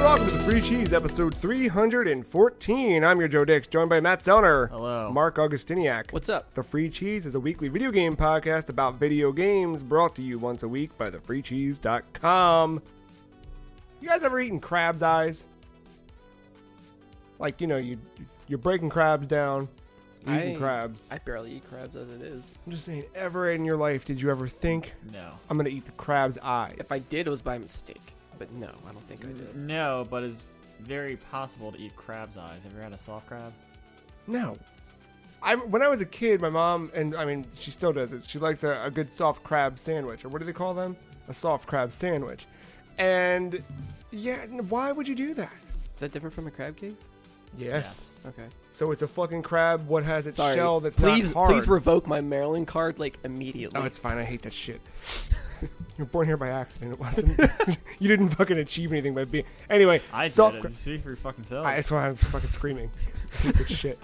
welcome to the Free Cheese, episode 314. I'm your Joe Dix, joined by Matt Zellner. Hello. Marc Augustiniak. What's up? The Free Cheese is a weekly video game podcast about video games, brought to you once a week by thefreecheese.com. You guys ever eaten crab's eyes? Like, you know, you're breaking crabs down, eating crabs. I barely eat crabs as it is. I'm just saying, ever in your life did you ever think, No. I'm going to eat the crab's eyes? If I did, it was by mistake. But no, I don't think I did. No, but it's very possible to eat crab's eyes. Have you ever had a soft crab? No. When I was a kid, my mom, and I mean, she still does it, she likes a good soft crab sandwich, or what do they call them? A soft crab sandwich. And, yeah, why would you do that? Is that different from a crab cake? Yes. Okay. So it's a fucking crab, what has its Sorry. shell that's please, not hard. Please revoke my Maryland card, like, immediately. Oh, it's fine, I hate that shit. You were born here by accident, it wasn't. You didn't fucking achieve anything by being... Anyway, I soft did it. Speak for your fucking self. That's why I'm fucking screaming. Stupid shit.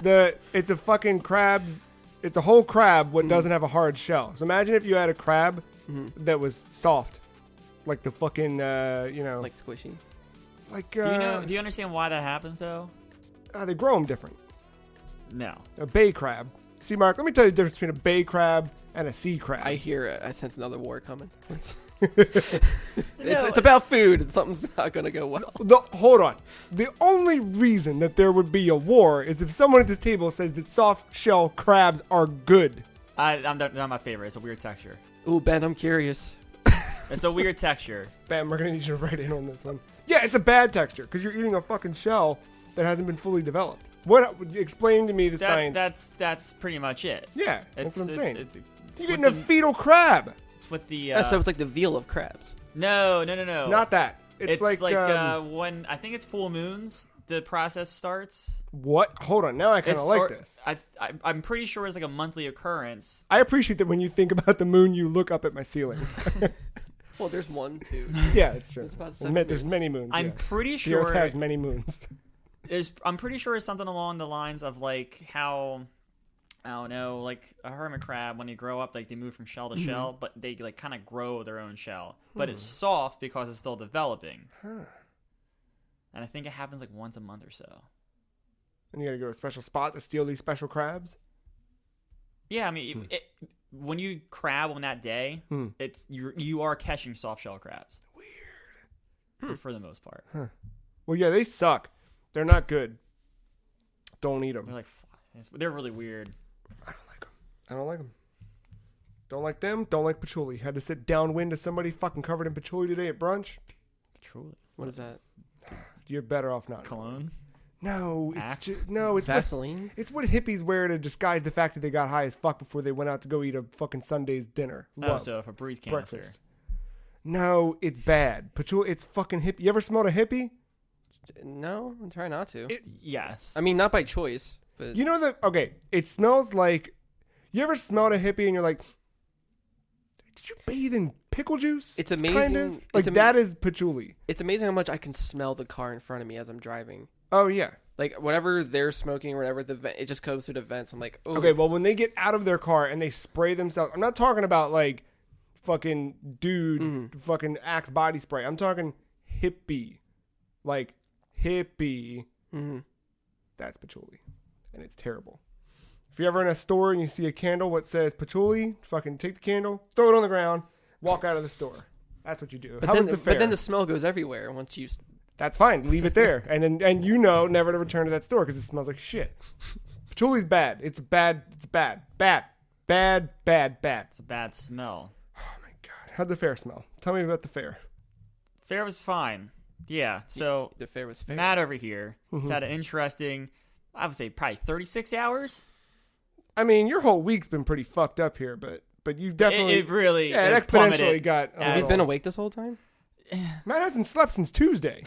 It's a fucking crab's. It's a whole crab. What doesn't have a hard shell. So imagine if you had a crab that was soft, like the fucking like squishy. Like do you understand why that happens though? They grow them different. No. A bay crab. See, Mark, let me tell you the difference between a bay crab and a sea crab. I sense another war coming. It's No, about food, and something's not gonna go well. Hold on. The only reason that there would be a war is if someone at this table says that soft shell crabs are good. I'm not my favorite. It's a weird texture. Ooh, Ben, I'm curious. It's a weird texture. Bam, we're gonna need you to write in on this one. Yeah, it's a bad texture because you're eating a fucking shell that hasn't been fully developed. Explain to me the science. That's pretty much it. Yeah, that's what I'm saying. It's You're getting a fetal crab. It's with the. So it's like the veal of crabs. No. Not that. It's like when I think it's full moons. The process starts. What? Hold on. Now I kind of like this. I'm pretty sure it's like a monthly occurrence. I appreciate that when you think about the moon, you look up at my ceiling. Well, there's one, too. Yeah, it's true. There's many moons. I'm yeah. pretty The sure Earth has many moons. I'm pretty sure it's something along the lines of like how, I don't know, like a hermit crab, when you grow up, like they move from shell to shell, but they like kind of grow their own shell. But it's soft because it's still developing. Huh. And I think it happens like once a month or so. And you gotta go to a special spot to steal these special crabs? Yeah, I mean, when you crab on that day, it's you are catching soft shell crabs. Weird. For the most part. Huh. Well, yeah, they suck. They're not good. Don't eat them. They're like flies. They're really weird. I don't like them. Don't like them. Don't like patchouli. Had to sit downwind to somebody fucking covered in patchouli today at brunch. Truly. What is that? You're better off not. Cologne? No, it's it's Vaseline. It's what hippies wear to disguise the fact that they got high as fuck before they went out to go eat a fucking Sunday's dinner. So a Febreze canister. Breakfast. No, it's bad. Patchouli. It's fucking hippie. You ever smelled a hippie? No, I'm trying not to. Yes. I mean, not by choice, but You know okay, it smells like, you ever smelled a hippie and you're like, did you bathe in pickle juice? It's amazing. Kind of. Like that is patchouli. It's amazing how much I can smell the car in front of me as I'm driving. Oh, yeah. Like, whatever they're smoking or whatever, it just goes through the vents. I'm like, oh. Okay, well, when they get out of their car and they spray themselves, I'm not talking about like fucking dude, fucking Axe body spray. I'm talking hippie. Like, hippie. That's patchouli. And it's terrible. If you're ever in a store and you see a candle what says patchouli, fucking take the candle, throw it on the ground, walk out of the store. That's what you do. How was the fair? But then the smell goes everywhere once you... That's fine. Leave it there. and never to return to that store because it smells like shit. Patchouli's bad. It's bad. It's bad. Bad. Bad. Bad. Bad. It's a bad smell. Oh, my God. How'd the fair smell? Tell me about the fair. Fair was fine. Yeah, so The fair was fair. Matt over here has had an interesting, I would say probably 36 hours. I mean, your whole week's been pretty fucked up here, but you've definitely... It really it has exponentially plummeted. got... Have you been awake this whole time? Matt hasn't slept since Tuesday.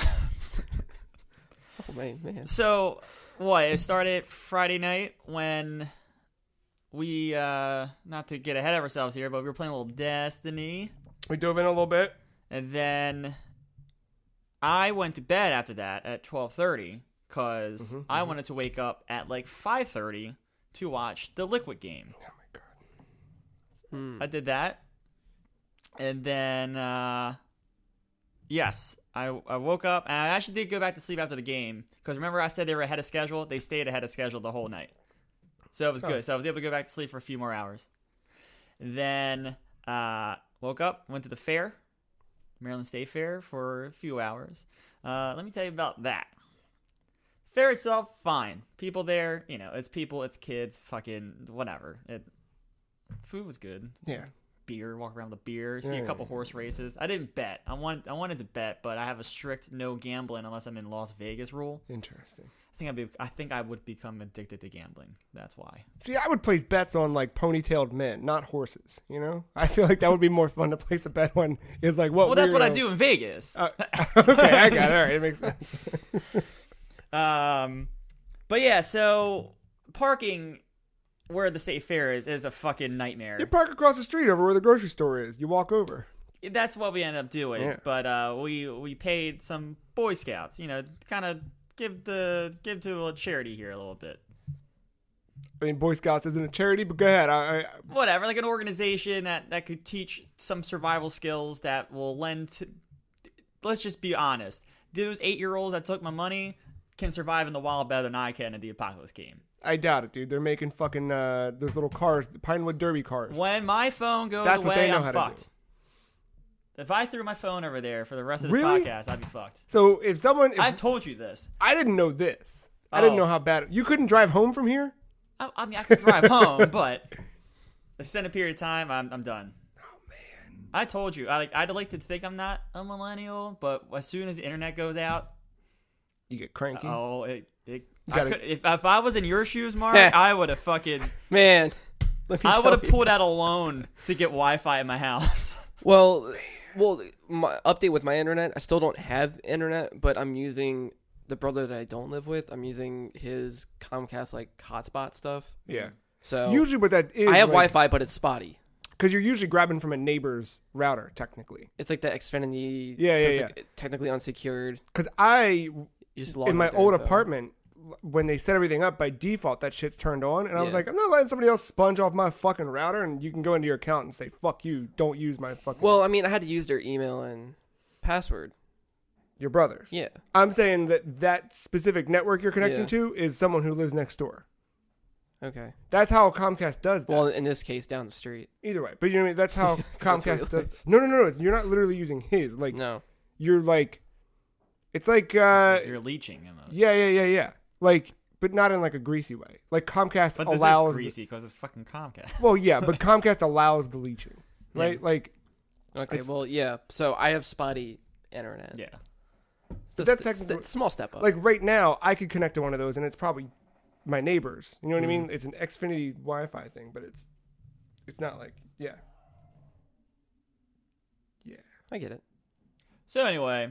Oh, man. So, it started Friday night when we, not to get ahead of ourselves here, but we were playing a little Destiny. We dove in a little bit. And then I went to bed after that at 12:30 because I wanted to wake up at like 5:30 to watch the Liquid game. Oh, my God. I did that. And then, yes, I woke up, and I actually did go back to sleep after the game. Because remember I said they were ahead of schedule? They stayed ahead of schedule the whole night. So it was good. So I was able to go back to sleep for a few more hours. Then woke up, went to the fair, Maryland State Fair, for a few hours. Let me tell you about that. Fair itself, fine. People there, it's people, it's kids, fucking whatever. Food was good. Yeah. Beer, walk around with a beer, see a couple horse races. I didn't bet. I wanted to bet, but I have a strict no gambling unless I'm in Las Vegas rule. Interesting. I think I would become addicted to gambling. That's why. See, I would place bets on like ponytailed men, not horses. I feel like that would be more fun to place a bet on. Is like what? Well, that's what I do in Vegas. Okay, I got it. All right, it makes sense. But yeah, so parking where the state fair is a fucking nightmare. You park across the street over where the grocery store is. You walk over. That's what we ended up doing. Yeah. But we paid some Boy Scouts, kind of give to a charity here a little bit. I mean, Boy Scouts isn't a charity, but go ahead. Whatever, like an organization that could teach some survival skills that will lend to. Let's just be honest. Those 8-year-olds that took my money can survive in the wild better than I can in the Apocalypse game. I doubt it, dude. They're making fucking those little cars, Pinewood Derby cars. When my phone goes That's what away, they know I'm how to fucked. do. If I threw my phone over there for the rest of this Really? podcast, I'd be fucked. So if I told you this. I didn't know this. I didn't know how bad. You couldn't drive home from here? I mean, I could drive home, but a extended period of time, I'm done. Oh, man. I told you. I'd like to think I'm not a millennial, but as soon as the internet goes out, You get cranky. if I was in your shoes, Mark, I would have fucking... Man, I would have pulled out a loan to get Wi-Fi in my house. Well, my update with my internet, I still don't have internet, but I'm using the brother that I don't live with. I'm using his Comcast like hotspot stuff. Yeah. So usually what that is, I have Wi-Fi, but it's spotty. Because you're usually grabbing from a neighbor's router, technically. It's like the Xfinity. Yeah, so yeah, it's yeah. like technically unsecured. Because You just log in my with their old info. apartment, when they set everything up by default, that shit's turned on, and I was Yeah. like, I'm not letting somebody else sponge off my fucking router, and you can go into your account and say, fuck you, don't use my fucking... Well, I mean, I had to use their email and password. Your brother's. Yeah. I'm saying that specific network you're connecting Yeah. to is someone who lives next door. Okay. That's how Comcast does that. Well, in this case, down the street. Either way. But you know what I mean? That's how That's where Comcast he does... lives. No. You're not literally using his. Like, No. you're like... It's like... You're leeching almost. Yeah. Like... But not in like a greasy way. Like Comcast But this allows... is greasy because it's fucking Comcast. Well, yeah, but Comcast allows the leeching, right? Yeah. Like, Okay, It's- well, yeah. So I have spotty internet. Yeah. So That's it's technically- a small step up. like right now, I could connect to one of those, and it's probably my neighbor's. You know what I Mm. mean? It's an Xfinity Wi-Fi thing, but it's not like yeah. I get it. So anyway,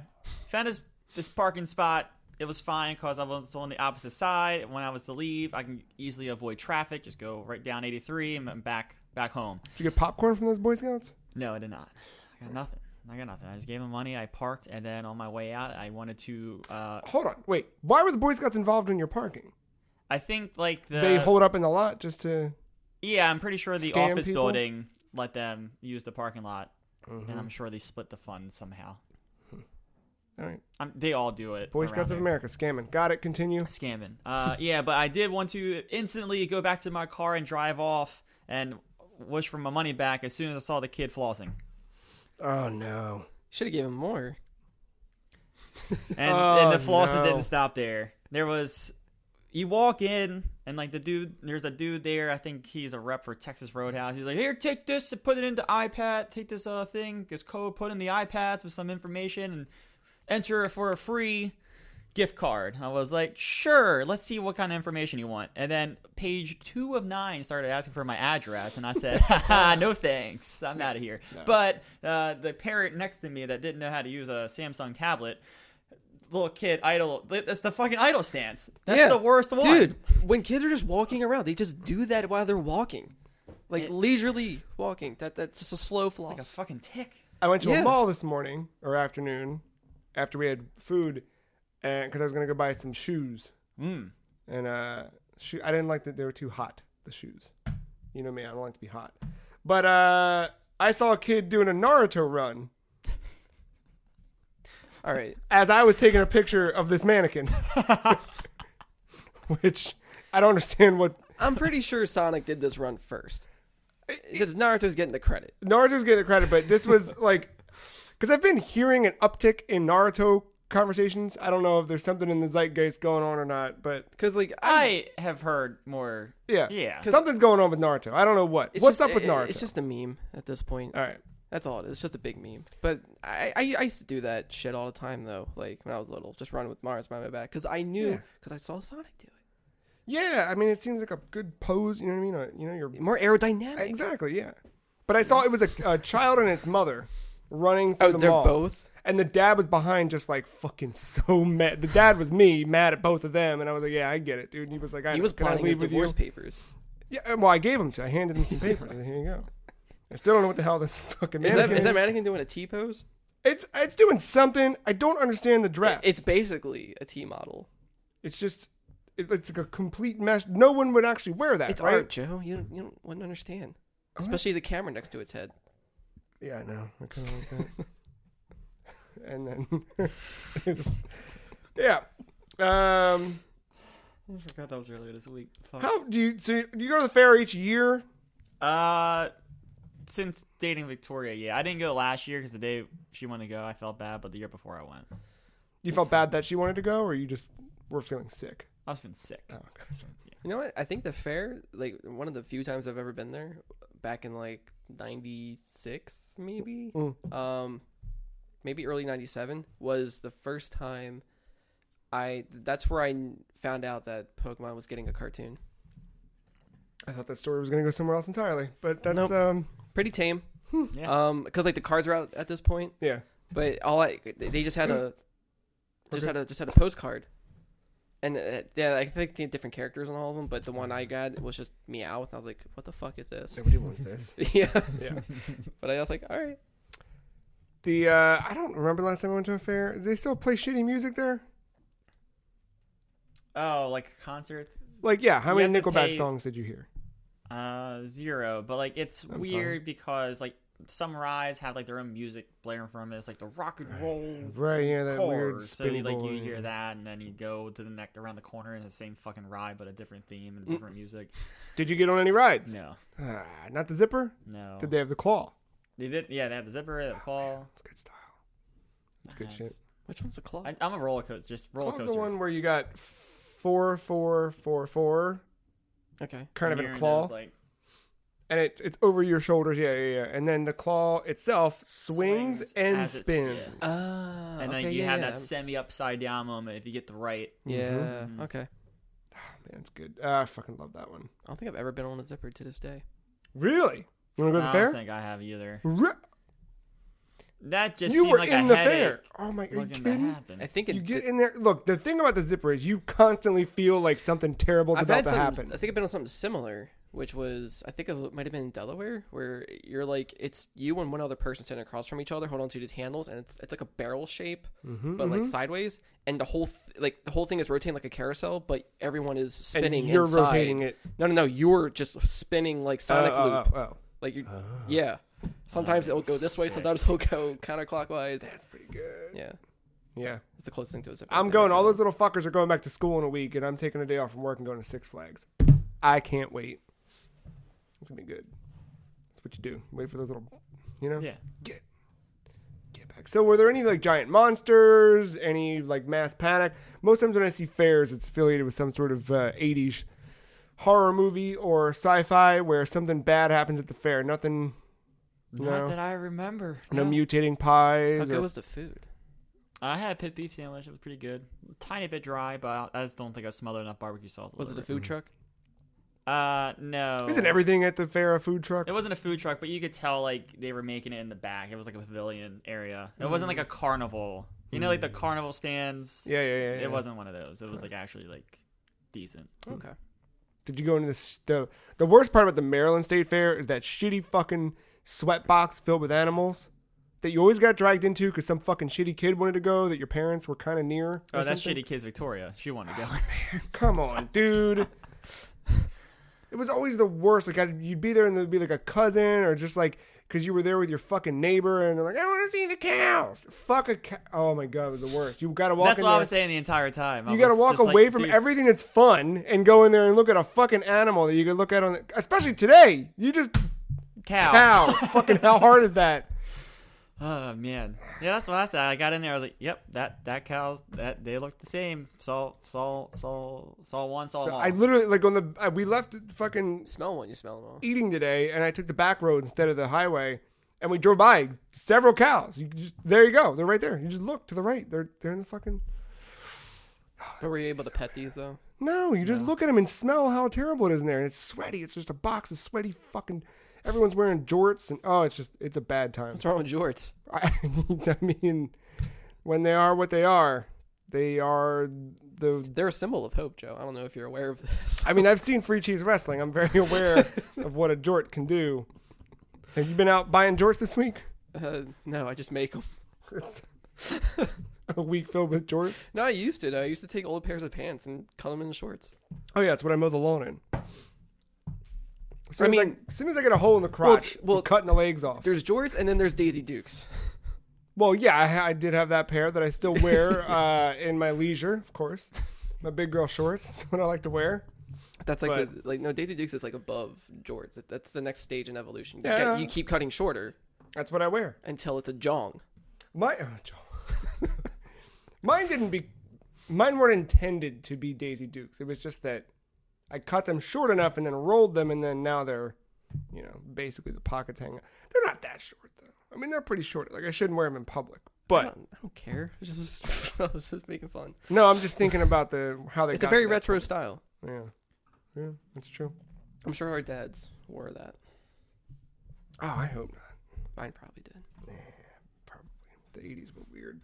found this parking spot. It was fine because I was on the opposite side. When I was to leave, I can easily avoid traffic. Just go right down 83 and I'm back home. Did you get popcorn from those Boy Scouts? No, I did not. I got nothing. I just gave them money. I parked, and then on my way out, I wanted to. Hold on, wait. Why were the Boy Scouts involved in your parking? I think like They hold up in the lot just to. Yeah, I'm pretty sure the scam office people? building let them use the parking lot, and I'm sure they split the funds somehow. All right. They all do it. Boy around Scouts of there. America scamming. Got it. Continue. Scamming. Yeah, but I did want to instantly go back to my car and drive off and wish for my money back as soon as I saw the kid flossing. Oh no. Should have given him more. And the flossing no. didn't stop there. You walk in and like there's a dude there. I think he's a rep for Texas Roadhouse. He's like, here, take this and put it into iPad. Take this thing, this code, put in the iPads with some information and enter for a free gift card. I was like, sure, let's see what kind of information you want. And then page 2 of 9 started asking for my address, and I said, haha, no thanks, I'm out of here. No. But the parent next to me that didn't know how to use a Samsung tablet, little kid idle, that's the fucking idle stance. That's Yeah, the worst one. Dude, when kids are just walking around, they just do that while they're walking. Like leisurely walking. That's just a slow floss. Like a fucking tick. I went to Yeah. a mall this morning or afternoon after we had food, and because I was gonna go buy some shoes, and I didn't like that they were too hot. The shoes, you know me, I don't like to be hot. But I saw a kid doing a Naruto run. All right. as I was taking a picture of this mannequin, which I don't understand what. I'm pretty sure Sonic did this run first. It's just Naruto's getting the credit. Naruto's getting the credit, but this was like, because I've been hearing an uptick in Naruto conversations. I don't know if there's something in the zeitgeist going on or not, but Because like I have heard more. yeah, Yeah. something's going on with Naruto. I don't know what. it's What's just- up with Naruto? It's just a meme at this point. All right. That's all it is. It's just a big meme. But I used to do that shit all the time though. Like when I was little, just run with Mars behind my back because I knew because I saw Sonic do it. Yeah, I mean, it seems like a good pose. You know what I mean? You're More aerodynamic. exactly, yeah. But I saw it was a child and its mother running through Oh, the they're mall. both. And the dad was behind, just like fucking so mad. The dad was mad at both of them, and I was like, "Yeah, I get it, dude." And he was like, He was "Can I planning his leave with divorce you?" papers. Yeah, well, I gave him to. I handed him some papers. I said, "Here you go." I still don't know what the hell this fucking Is mannequin that mannequin doing a T pose? It's doing something. I don't understand the dress. It's basically a T model. It's just it's like a complete mess. No one would actually wear that. It's right? art, Joe. You wouldn't understand, especially the camera next to its head. Yeah, I know. I kind of like that. And then, it's, yeah. I forgot that was earlier this week. Fuck. How do you? So you go to the fair each year? Since dating Victoria, yeah, I didn't go last year because the day she wanted to go, I felt bad. But the year before I went, You felt bad that she wanted to go, or you just were feeling sick? I was feeling sick. Oh, okay. Yeah. You know what? I think the fair, like one of the few times I've ever been there, back in like '96, maybe, maybe early '97, was the first time that's where I found out that Pokemon was getting a cartoon. I thought that story was going to go somewhere else entirely, but that's Nope. Pretty tame. Yeah. Because like the cards are out at this point, yeah. but they just had just had a postcard, and yeah, I think they had different characters on all of them, but the one I got was just Meowth, and I was like, what the fuck is this? Nobody wants this. Yeah, Yeah. but I was like, all right. I don't remember the last time I went to a fair. Do they still play shitty music there? Oh, like a concert? Like, yeah. How You many have to Nickelback pay- songs did you hear? 0. But like it's I'm weird sorry. because like some rides have like their own music blaring from it. It's like the rock and roll Right, yeah, that weird cars. So spinny you, like boy, you hear yeah. that, and then you go to the neck around the corner and the same fucking ride, but a different theme and different music. Did you get on any rides? No, Not the zipper? no. Did they have the claw? They did. Yeah, they had the zipper, the claw. That's good style. That's good shit. Which one's the claw? I'm a roller coaster. Just roller Claw's coasters. the one where you got 4, 4, 4, 4, Okay. kind of in You're a in claw. those, like, And it's over your shoulders, yeah. And then the claw itself swings Swings and as it spins. spins. And and then you have that semi upside down moment if you get the right. Yeah. Mhm. Okay. Man, it's good. I fucking love that one. I don't think I've ever been on a zipper to this day. Really? You want to go to the I fair? don't think I have either. Re- That just you seemed were like in a the headache fair. Oh my! Are you looking to kidding? happen. I think it. You get in there. Look, the thing about the zipper is you constantly feel like something terrible is I've about had to some, happen. I think I've been on something similar, which was I think it might have been in Delaware, where you're like it's you and one other person sitting across from each other, hold on to these handles, and it's like a barrel shape, but like sideways, and the whole thing is rotating like a carousel, but everyone is spinning. And you're inside. rotating it. No, you're just spinning like Sonic loop. Oh. Like you, yeah. Sometimes it'll go this way, sick. sometimes it'll go counterclockwise. That's pretty good. Yeah, Yeah. it's the closest thing to a zipper. I'm going. All those little fuckers are going back to school in a week, and I'm taking a day off from work and going to Six Flags. I can't wait. It's gonna be good. That's what you do. Wait for those little, Yeah. Get back. So, were there any like giant monsters? Any like mass panic? Most times when I see fairs, it's affiliated with some sort of 80s horror movie or sci-fi where something bad happens at the fair. Nothing. Not No. that I remember. No mutating pies. How or- good was the food? I had a pit beef sandwich. It was pretty good. Tiny bit dry, but I just don't think I smothered enough barbecue sauce. Was it a food truck? No. Isn't everything at the fair a food truck? It wasn't a food truck, but you could tell like they were making it in the back. It was like a pavilion area. It wasn't like a carnival. You know, like the carnival stands. Yeah. It wasn't one of those. It was like actually like decent. Okay. Did you go into the worst part about the Maryland State Fair is that shitty fucking sweat box filled with animals that you always got dragged into because some fucking shitty kid wanted to go that your parents were kind of near. Oh, or that something? shitty kid's Victoria. She wanted to go. Come on, dude. It was always the worst. Like you'd be there and there'd be like a cousin or just like because you were there with your fucking neighbor, and they're like, I want to see the cows. Fuck a cow. Oh my god, it was the worst. You got to walk. That's in what there. I was saying the entire time. You got to walk away from dude, everything that's fun and go in there and look at a fucking animal that you could look at on. Especially today, you just cow. Fucking how hard is that? Oh man, yeah, that's what I said. I got in there. I was like, "Yep, that cows that they look the same." Saw one, saw them all. I literally like on the we left fucking Smell one, you smell them all. eating today, and I took the back road instead of the highway, and we drove by several cows. There you go, they're right there. You just look to the right. They're in the fucking. But were you able to pet these though? No, you just look at them and smell how terrible it is in there, and it's sweaty. It's just a box of sweaty fucking. Everyone's wearing jorts, and it's a bad time. What's wrong with jorts? I mean, when they are what they are They're a symbol of hope, Joe. I don't know if you're aware of this. I mean, I've seen Free Cheese Wrestling. I'm very aware of what a jort can do. Have you been out buying jorts this week? No, I just make them. It's a week filled with jorts. No, I used to. I used to take old pairs of pants and cut them into shorts. Oh yeah, it's what I mow the lawn in. As I mean, soon as I get a hole in the crotch, well, I'm cutting the legs off. There's jorts and then there's Daisy Dukes. Well, yeah, I did have that pair that I still wear in my leisure, of course. My big girl shorts. That's what I like to wear. That's like no, Daisy Dukes is like above jorts. That's the next stage in evolution. You keep cutting shorter. That's what I wear until it's a jong. Mine weren't intended to be Daisy Dukes. It was just that I cut them short enough and then rolled them, and then now they're, basically the pockets hang out. They're not that short though. I mean, they're pretty short. Like I shouldn't wear them in public, but I don't care. I was just making fun. No, I'm just thinking about how they. It's a very retro style. Yeah, that's true. I'm sure our dads wore that. Oh, I hope not. Mine probably did. Yeah, probably. The 80s were weird.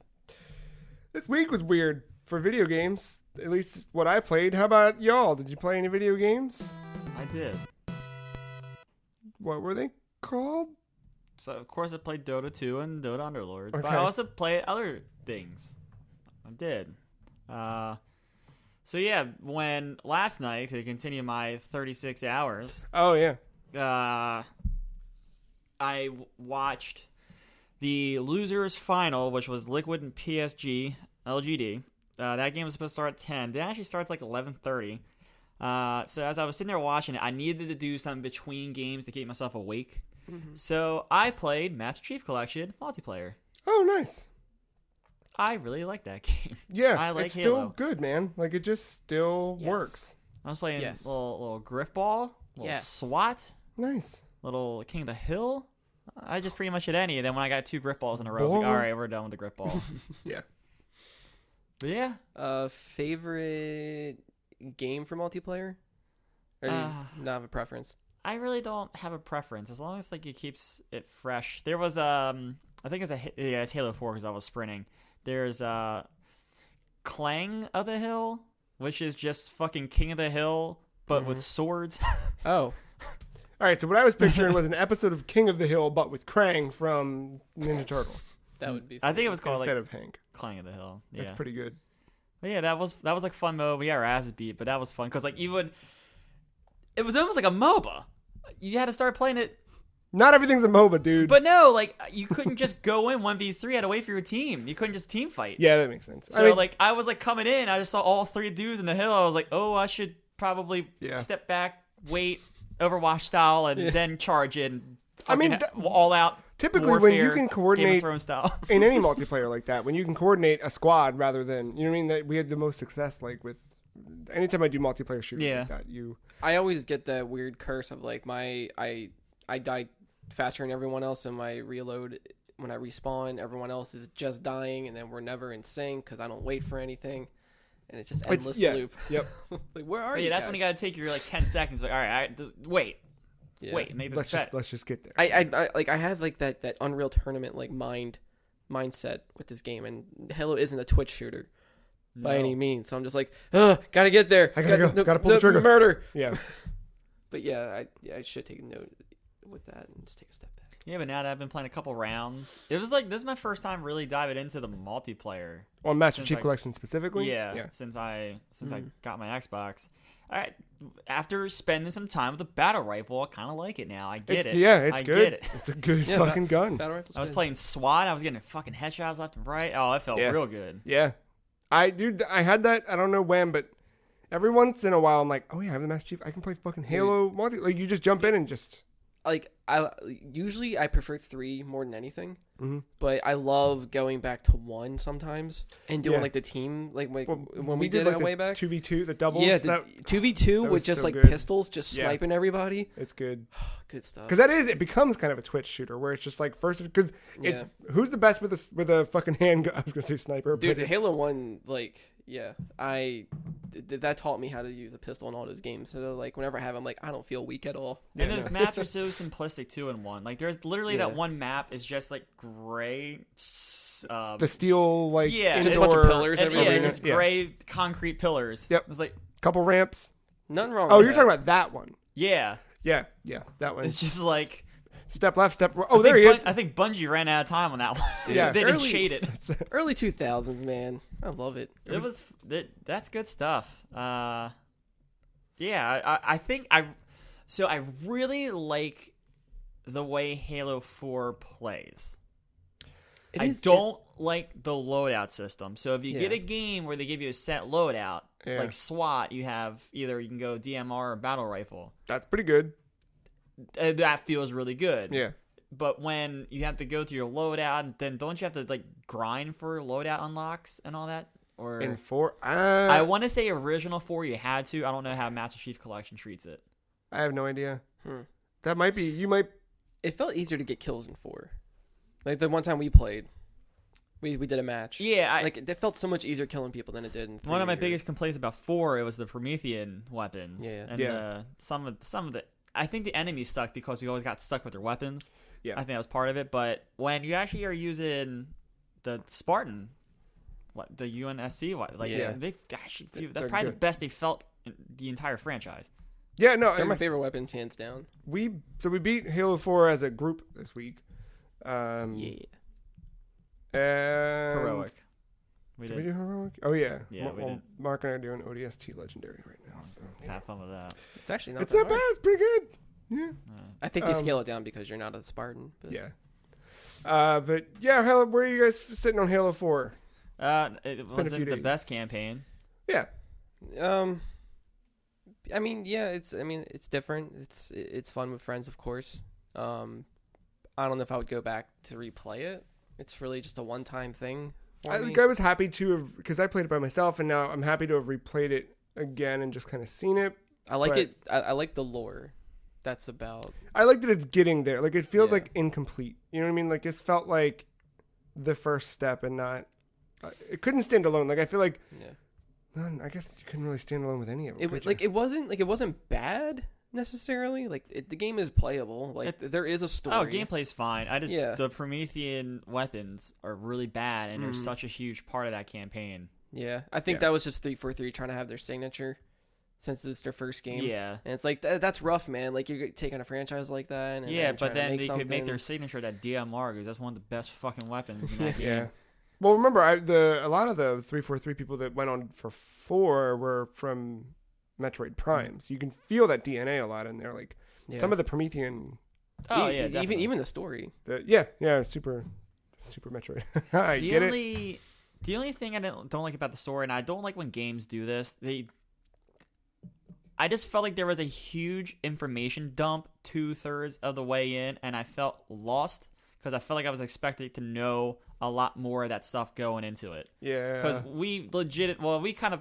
This week was weird for video games. At least what I played. How about y'all? Did you play any video games? I did. What were they called? So of course I played Dota 2 and Dota Underlords, Okay. but I also played other things. I did. So yeah, when last night, to continue my 36 hours, Oh yeah. I watched the losers final, which was Liquid and PSG LGD. That game was supposed to start at 10. It actually starts like 11:30. So as I was sitting there watching it, I needed to do something between games to keep myself awake. Mm-hmm. So I played Master Chief Collection multiplayer. Oh, nice. I really like that game. Yeah, I like it's Halo. still good, man. Like it just still works. I was playing little Griffball, little SWAT, Nice. little King of the Hill. I just pretty much hit any. And then when I got 2 Griffballs in a row, I was like, all right, we're done with the Griffball. Yeah. But yeah. Favorite game for multiplayer? Or do you not have a preference? I really don't have a preference as long as like it keeps it fresh. There was I think it's Halo 4 because I was sprinting. There's Clang of the Hill, which is just fucking King of the Hill but with swords. Oh. All right, so what I was picturing was an episode of King of the Hill, but with Krang from Ninja Turtles. That would be. I think it was called instead of Hank. Clang of the Hill. Yeah. That's pretty good. But yeah, that was like fun mode. We got our asses beat, but that was fun because like it was almost like a MOBA. You had to start playing it. Not everything's a MOBA, dude. But no, like you couldn't just go in 1v3. You had to wait for your team. You couldn't just team fight. Yeah, that makes sense. So I was like coming in. I just saw all 3 dudes in the hill. I was like, oh, I should probably step back, wait, Overwatch style, and then charge in. All out. Typically, warfare, when you can coordinate Game of Thrones style. in any multiplayer like that, when you can coordinate a squad rather than, you know what I mean, that we had the most success like with. Anytime I do multiplayer shooters like that, I always get that weird curse of like I die faster than everyone else, and my reload when I respawn, everyone else is just dying, and then we're never in sync because I don't wait for anything, and it's just endless loop. Yep. Like where are you? Yeah, that's guys? when you got to take your like 10 seconds. Like, all right, wait. Yeah. Wait, make this Let's just get there. I have like that Unreal Tournament like mindset with this game, and Halo isn't a Twitch shooter by any means. So I'm just like, gotta get there. I gotta go. Gotta pull the trigger. Murder. Yeah. But yeah, I should take a note with that and just take a step back. Yeah, but now that I've been playing a couple rounds, it was like this is my first time really diving into the multiplayer. On Master Since Chief Collection specifically? Yeah. Since I got my Xbox. After spending some time with the battle rifle, I kind of like it now. I get it. Yeah, it's I good. Get it. It's a good fucking gun. Battle rifle's I was good. playing SWAT. I was getting fucking headshots left and right. Oh, it felt real good. Yeah. I had that, I don't know when, but every once in a while I'm like, oh yeah, I have the Master Chief. I can play fucking Halo multi. Like, you just jump in and just... Like, I prefer 3 more than anything. Mhm. But I love going back to 1 sometimes and doing like the team, like when we did like it the way back. 2v2, the doubles. Yeah, that 2v2 was with just so like good. pistols, just Yeah. sniping everybody. it's good. Good stuff. Because it becomes kind of a Twitch shooter where it's just like first, because it's who's the best with a fucking handgun. I was gonna say sniper, Dude, but it's- Halo 1, like, yeah, that taught me how to use a pistol in all those games. So like whenever I have, I'm like, I don't feel weak at all. And those maps are so simplistic too in 1. Like there's literally that Yeah. one map is just like gray. the steel like Yeah, just a bunch of indoor pillars And, everywhere. yeah, just gray concrete pillars. Yep. It's like, couple ramps. Nothing wrong Oh, with you're that. talking about that one. yeah. Yeah, that one. It's just like, Step left, step right. Oh, there he is. I think Bungie ran out of time on that one. Yeah. They didn't Early- shade it. Early 2000s, man. I love it. That's good stuff. I think I really like the way Halo 4 plays. I don't like the loadout system. So if you get a game where they give you a set loadout, like SWAT, you can go DMR or battle rifle. That's pretty good. That feels really good. Yeah. But when you have to go to your loadout, then don't you have to like grind for loadout unlocks and all that? Or In 4, I want to say original 4 you had to. I don't know how Master Chief Collection treats it. I have no idea. That might be. You might. It felt easier to get kills in 4. Like the one time we played, we did a match. Yeah, it felt so much easier killing people than it did in 3. one of my biggest complaints about 4 it was the Promethean weapons. Yeah. And some of the I think the enemies sucked because we always got stuck with their weapons. Yeah. I think that was part of it. But when you actually are using the Spartan, the UNSC, they actually that's probably the best they felt in the entire franchise. Yeah, no. They're my favorite weapons, hands down. We beat Halo 4 as a group this week. Yeah. Heroic. Did we do heroic? Oh yeah. Yeah, we did. Marc and I are doing ODST Legendary right now. So Have fun with that. It's actually not it's that not hard. bad. It's pretty good. Yeah. I think they scale it down because you're not a Spartan. But Yeah. But yeah, Halo. Where are you guys sitting on Halo 4? It been a few wasn't the days. best campaign. Yeah. I mean, yeah, it's different. It's fun with friends, of course. I don't know if I would go back to replay it. It's really just a one-time thing for me. I was happy to have, because I played it by myself, and now I'm happy to have replayed it again and just kind of seen it. I like but- it. I like the lore. That's about. I like that it's getting there. Like, it feels Yeah. like incomplete. You know what I mean? Like, it's felt like the first step and not. It couldn't stand alone. Like, I feel like. Yeah. I guess you couldn't really stand alone with any of them. It wasn't bad necessarily. Like the game is playable. Like there is a story. Oh, gameplay's fine. Yeah. The Promethean weapons are really bad, and they're such a huge part of that campaign. Yeah, I think that was just 343 trying to have their signature, since it's their first game. Yeah. And it's like that's rough, man. Like you're taking a franchise like that. And Yeah, trying but to then make they could make their something. signature that DMR, because that's one of the best fucking weapons in that game. Yeah. Well, remember, a lot of the 343 people that went on for 4 were from Metroid Prime. So you can feel that DNA a lot in there. Like, some of the Promethean. Oh, yeah, definitely. even the story. Super Metroid. I get it. The only thing I don't like about the story, and I don't like when games do this, I just felt like there was a huge information dump 2/3 of the way in, and I felt lost because I felt like I was expected to know a lot more of that stuff going into it. Yeah. Because we kind of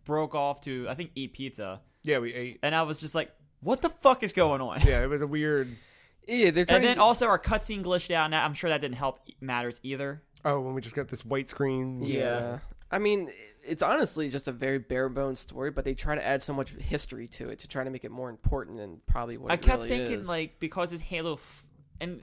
broke off to, I think, eat pizza. Yeah, we ate. And I was just like, what the fuck is going on? Yeah, it was a weird. Yeah, they're trying. And then also our cutscene glitched out, and I'm sure that didn't help matters either. Oh, when we just got this white screen. Yeah. I mean, it's honestly just a very bare bones story, but they try to add so much history to it to try to make it more important than probably what I it kept really thinking, is. like, because it's Halo, and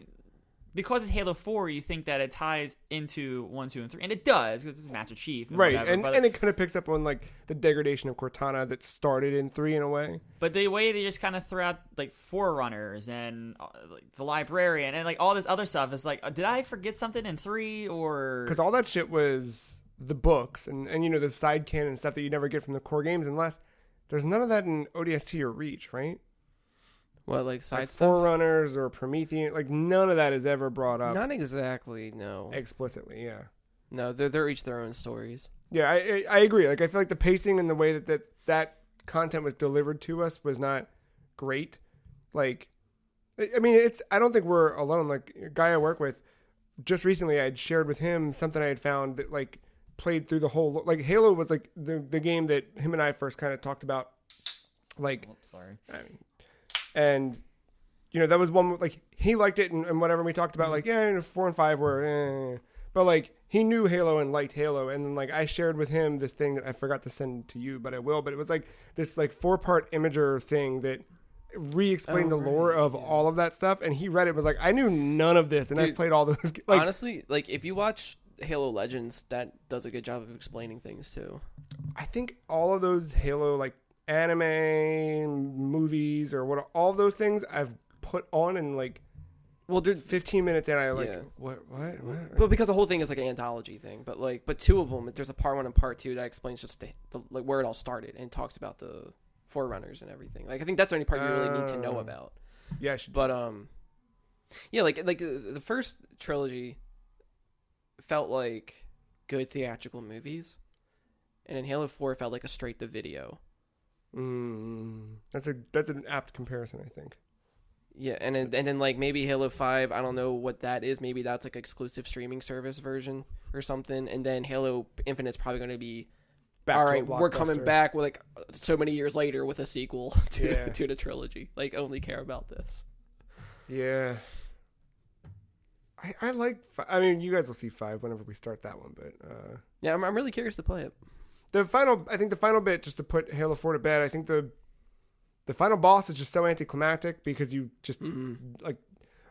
because it's Halo 4, you think that it ties into 1, 2, and 3, and it does because it's Master Chief, and right? whatever, And it kind of picks up on like the degradation of Cortana that started in 3 in a way. But the way they just kind of throw out like Forerunners and like the Librarian and like all this other stuff is like, did I forget something in 3 or? Because all that shit was the books and the side canon stuff that you never get from the core games unless there's none of that in ODST or Reach, right? What, like side Like stuff? Forerunners or Promethean, like none of that is ever brought up Not exactly, no. explicitly. Yeah, No, they're each their own stories. yeah, I agree. Like I feel like the pacing and the way that content was delivered to us was not great. Like, I mean, I don't think we're alone. Like a guy I work with, just recently I had shared with him something I had found that like played through the whole, like Halo was like the game that him and I first kind of talked about. Like, Oops, sorry. I mean, and that was one, like he liked it and whatever. We talked about like, 4 and 5 were, but like he knew Halo and liked Halo. And then like I shared with him this thing that I forgot to send to you, but I will. But it was like this like 4-part imager thing that re-explained the lore of all of that stuff. And he read it, was like, I knew none of this. And I played all those. Like, honestly, like if you watch Halo Legends, that does a good job of explaining things too. I think all of those Halo like anime movies or what, all those things I've put on and like, well, 15 minutes in, I like, yeah. what? But because the whole thing is like an anthology thing, but 2 of them, there's a part 1 and part 2 that explains just the like where it all started and talks about the Forerunners and everything. Like I think that's the only part you really need to know about. Yeah, but yeah, like the first trilogy felt like good theatrical movies, and in Halo 4 it felt like a straight to video. That's an apt comparison, I think. Yeah, and then like maybe Halo 5, I don't know what that is. Maybe that's like exclusive streaming service version or something. And then Halo Infinite's probably going to be Back all to a right. We're coming blockbuster. back with like so many years later with a sequel to Yeah. to the trilogy. Like only care about this. Yeah. I like. I mean, you guys will see 5 whenever we start that one, but Yeah, I'm really curious to play it. I think the final bit, just to put Halo 4 to bed, I think the final boss is just so anticlimactic because you just like,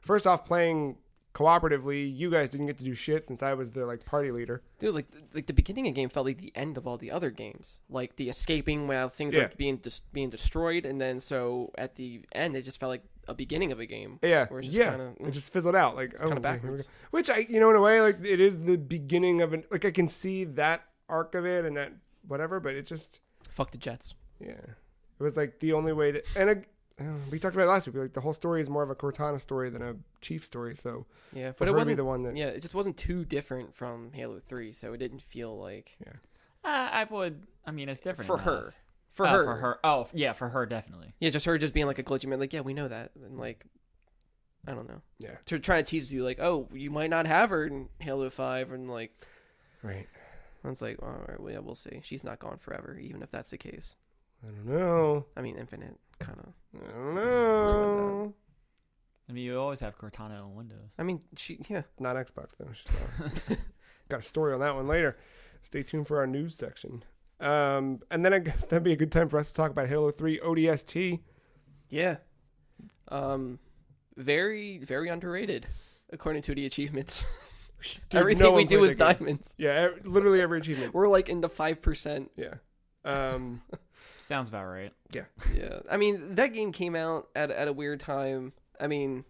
first off, playing cooperatively, you guys didn't get to do shit since I was the like party leader. Dude, like the beginning of the game felt like the end of all the other games. Like the escaping while things are being destroyed, and then so at the end it just felt like a beginning of a game. Yeah, where it's just it just fizzled out. Like, kind of backwards. Which in a way, like it is the beginning of an, like I can see that arc of it and that whatever, but it just Fuck the Jets. Yeah, it was like the only way that, and we talked about it last week. Like the whole story is more of a Cortana story than a Chief story. So yeah, but it wasn't the one that. Yeah, it just wasn't too different from Halo 3, so it didn't feel like. Yeah, I would. I mean, it's different for enough. her. For her. Oh, yeah, for her definitely. Yeah, just her just being like a glitchy man. Like, yeah, we know that, and like, I don't know. Yeah, To try to tease you, like, oh, you might not have her in Halo 5, and like, right. and it's like, all right, well, yeah, we'll see. She's not gone forever, even if that's the case. I don't know. I mean, Infinite kind of. I don't know. I mean, you always have Cortana on Windows. I mean, yeah. Not Xbox though. She's not. Got a story on that one later. Stay tuned for our news section. And then I guess that'd be a good time for us to talk about Halo 3 ODST. Yeah. Very, very underrated, according to the achievements. Dude, Everything no we one do played is that game. diamonds. Yeah, literally every achievement. We're like in the 5%. Yeah. Sounds about right. Yeah. I mean, that game came out at a weird time. I mean,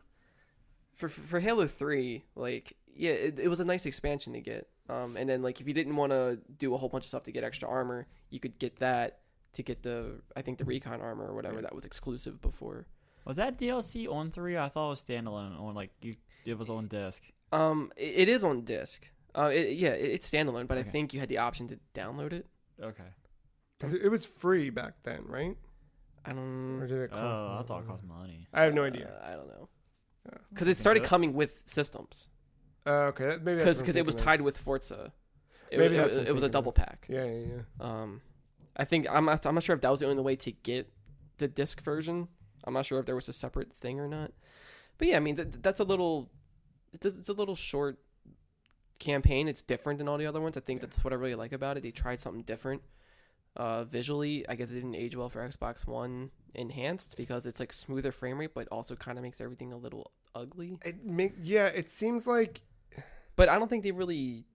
for Halo 3, like, yeah, it was a nice expansion to get. And then, like, if you didn't want to do a whole bunch of stuff to get extra armor, you could get that to get the recon armor or whatever that was exclusive before. Was that DLC on 3? I thought it was standalone. On it was on disc. It is on disc. It's standalone, but Okay. I think you had the option to download it. Okay. 'Cause it was free back then, right? I don't. Or did it cost Oh, I thought it cost money. I have no idea. I don't know. Yeah. Because it started coming with systems. Okay, maybe that's Because it was tied with Forza. Maybe that's what I'm it was a thinking double of. pack. Yeah. I think I'm not sure if that was the only way to get the disc version. I'm not sure if there was a separate thing or not. But yeah, I mean that's a little. It's a little short campaign. It's different than all the other ones. I think that's what I really like about it. They tried something different. Visually, I guess it didn't age well for Xbox One enhanced because it's like smoother frame rate, but also kind of makes everything a little ugly. It seems like, But I don't think they really.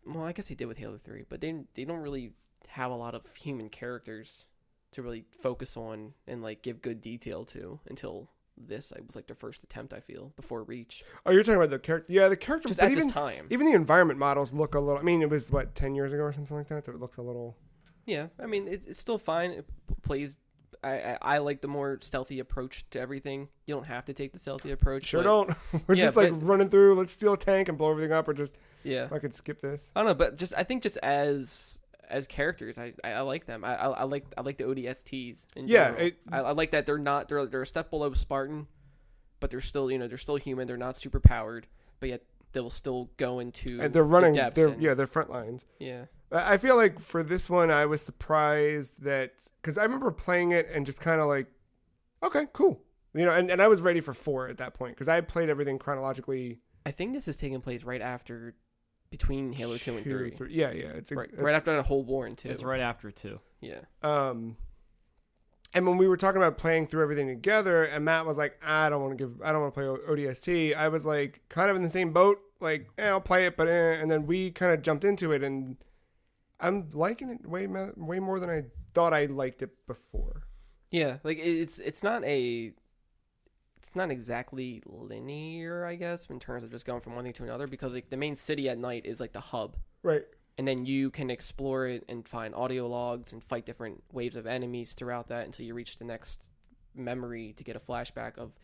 Well, I guess they did with Halo 3, but they don't really have a lot of human characters to really focus on and like give good detail to until this. It was like their first attempt, I feel, before Reach. oh, you're talking about the character. Yeah, the character. Just but at even, this time. even the environment models look a little. I mean, it was what 10 years ago or something like that, so it looks a little. Yeah, I mean it's still fine. It plays. I like the more stealthy approach to everything. You don't have to take the stealthy approach. Sure but, don't. We're just like running through. Let's steal a tank and blow everything up, or just Yeah, I could skip this. I don't know, but I think just as characters, I like them. I like the ODSTs. In general. I like that they're a step below Spartan, but they're still human. They're not super powered, but yet they'll still go into And they're running. the depths They're front lines. Yeah. I feel like for this one, I was surprised that because I remember playing it and just kind of like, okay, cool, and I was ready for 4 at that point because I had played everything chronologically. I think this is taking place right after, between Halo 2 and 3. Yeah, it's Right after that whole war in 2. It's right after 2. Yeah. And when we were talking about playing through everything together, and Matt was like, I don't want to play ODST. I was like, kind of in the same boat, like, I'll play it, but and then we kind of jumped into it, and I'm liking it way more than I thought I liked it before. Yeah, like it's not exactly linear, I guess, in terms of just going from one thing to another, because like the main city at night is like the hub. Right. And then you can explore it and find audio logs and fight different waves of enemies throughout that until you reach the next memory to get a flashback of,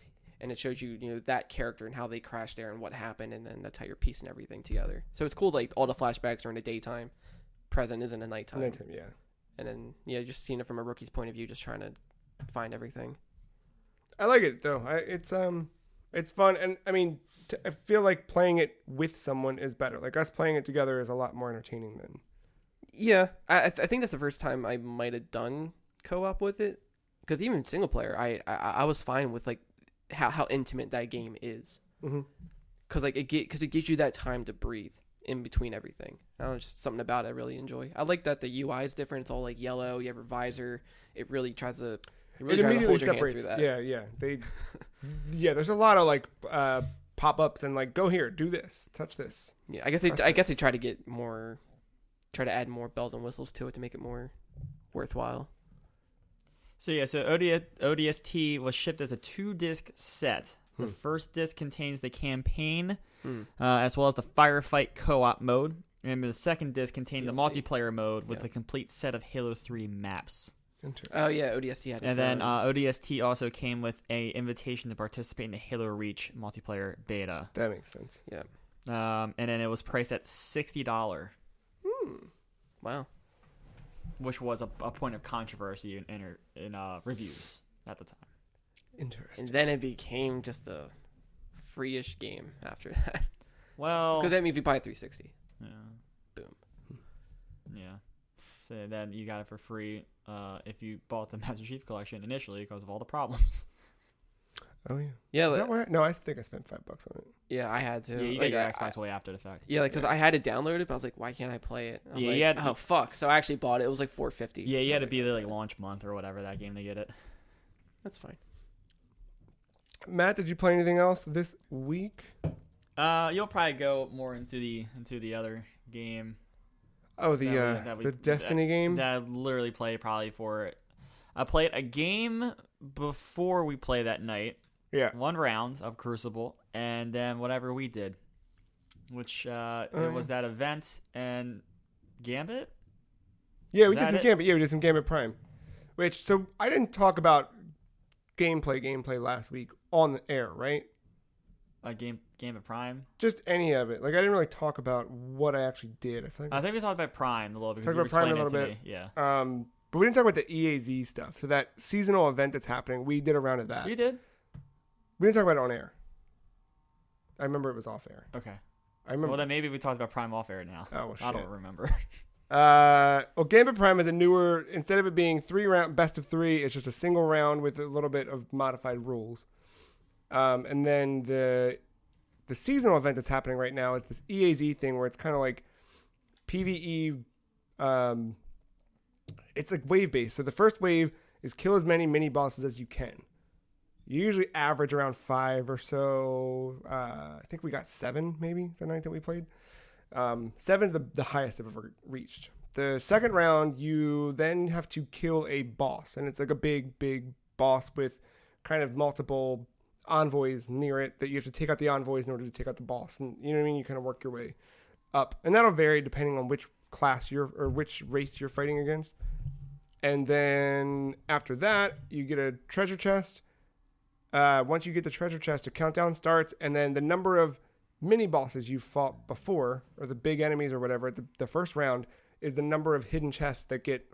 and it shows you, that character and how they crashed there and what happened, and then that's how you're piecing everything together. So it's cool, like all the flashbacks are in the daytime, present is in the nighttime. Yeah. And then, just seeing it from a rookie's point of view, just trying to find everything. I like it though. It's fun, and I mean, I feel like playing it with someone is better. Like us playing it together is a lot more entertaining than. Yeah, I think that's the first time I might have done co-op with it, because even single player, I was fine with like how intimate that game is, because like it gives you that time to breathe in between everything. I don't know, just something about it I really enjoy. I like that the UI is different. It's all like yellow. You have a visor. It really tries to. It immediately separates. Yeah. There's a lot of like pop-ups and like, go here, do this, touch this. Yeah, I guess they try to add more bells and whistles to it to make it more worthwhile. So ODST was shipped as a 2-disc set. The first disc contains the campaign, as well as the firefight co-op mode, and the second disc contained the multiplayer mode with a complete set of Halo 3 maps. Oh yeah, ODST had it. And then ODST also came with a invitation to participate in the Halo Reach multiplayer beta. That makes sense. Yeah. And then it was priced at $60. Wow. Which was a point of controversy in reviews at the time. Interesting. And then it became just a free-ish game after that. Well, because that means you buy 360. Yeah. Boom. Yeah. So then you got it for free if you bought the Master Chief Collection initially because of all the problems. Oh yeah. Yeah. Is that where? No, I think I spent $5 on it. Yeah, I had to. Yeah, you got your Xbox way after the fact. Yeah, because I had it downloaded, but I was like, why can't I play it? I was you had. Oh fuck! So I actually bought it. It was like $4.50. Yeah, you had to be there like launch month or whatever that game to get it. That's fine. Matt, did you play anything else this week? You'll probably go more into the other game. Oh, the Destiny game that I literally played probably for. I played a game before we played that night. Yeah. 1 round of Crucible, and then whatever we did, which it was that event and Gambit. Yeah, we did some Gambit. Yeah, we did some Gambit Prime. So I didn't talk about gameplay last week on the air, right? Gambit Prime. Just any of it. Like I didn't really talk about what I actually did. I think we talked about Prime a little because you were Prime explaining a it to little bit. me. Yeah. But we didn't talk about the EAZ stuff. So that seasonal event that's happening, we did a round of that. You did? We didn't talk about it on air. I remember it was off air. Okay. I remember. Well, then maybe we talked about Prime off air now. Oh, well, shit. I don't remember. Gambit Prime is a newer. Instead of it being 3 round best of 3, it's just a single round with a little bit of modified rules. And then the seasonal event that's happening right now is this EAZ thing where it's kind of like PvE. It's like wave based. So the first wave is kill as many mini bosses as you can. You usually average around 5 or so. I think we got 7 maybe the night that we played. 7's the highest I've ever reached. The second round, you then have to kill a boss, and it's like a big boss with kind of multiple envoys near it that you have to take out the envoys in order to take out the boss. And you know what I mean? You kind of work your way up, and that'll vary depending on which class or which race you're fighting against. And then after that, you get a treasure chest. Once you get the treasure chest, a countdown starts, and then the number of mini bosses you fought before, or the big enemies or whatever, the first round is the number of hidden chests that get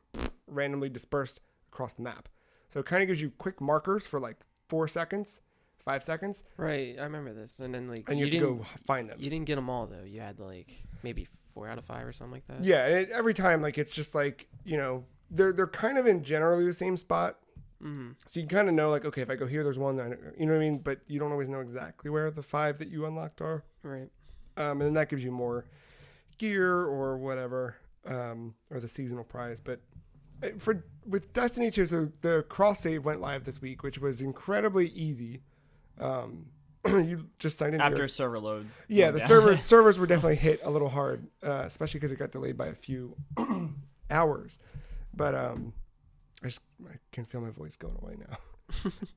randomly dispersed across the map. So it kind of gives you quick markers for like 4 seconds, 5 seconds. Right, I remember this. And then like and you have to go find them. You didn't get them all though. You had like maybe 4 out of 5 or something like that. Yeah, and every time like it's just like, they're kind of in generally the same spot. Mm-hmm. So you kind of know like, okay, if I go here, there's one there. You know what I mean? But you don't always know exactly where the 5 that you unlocked are. Right. And then that gives you more gear or whatever, or the seasonal prize. But with Destiny 2, so the cross save went live this week, which was incredibly easy. You just signed in after a server load. Yeah, the servers were definitely hit a little hard, especially because it got delayed by a few hours. But I can feel my voice going away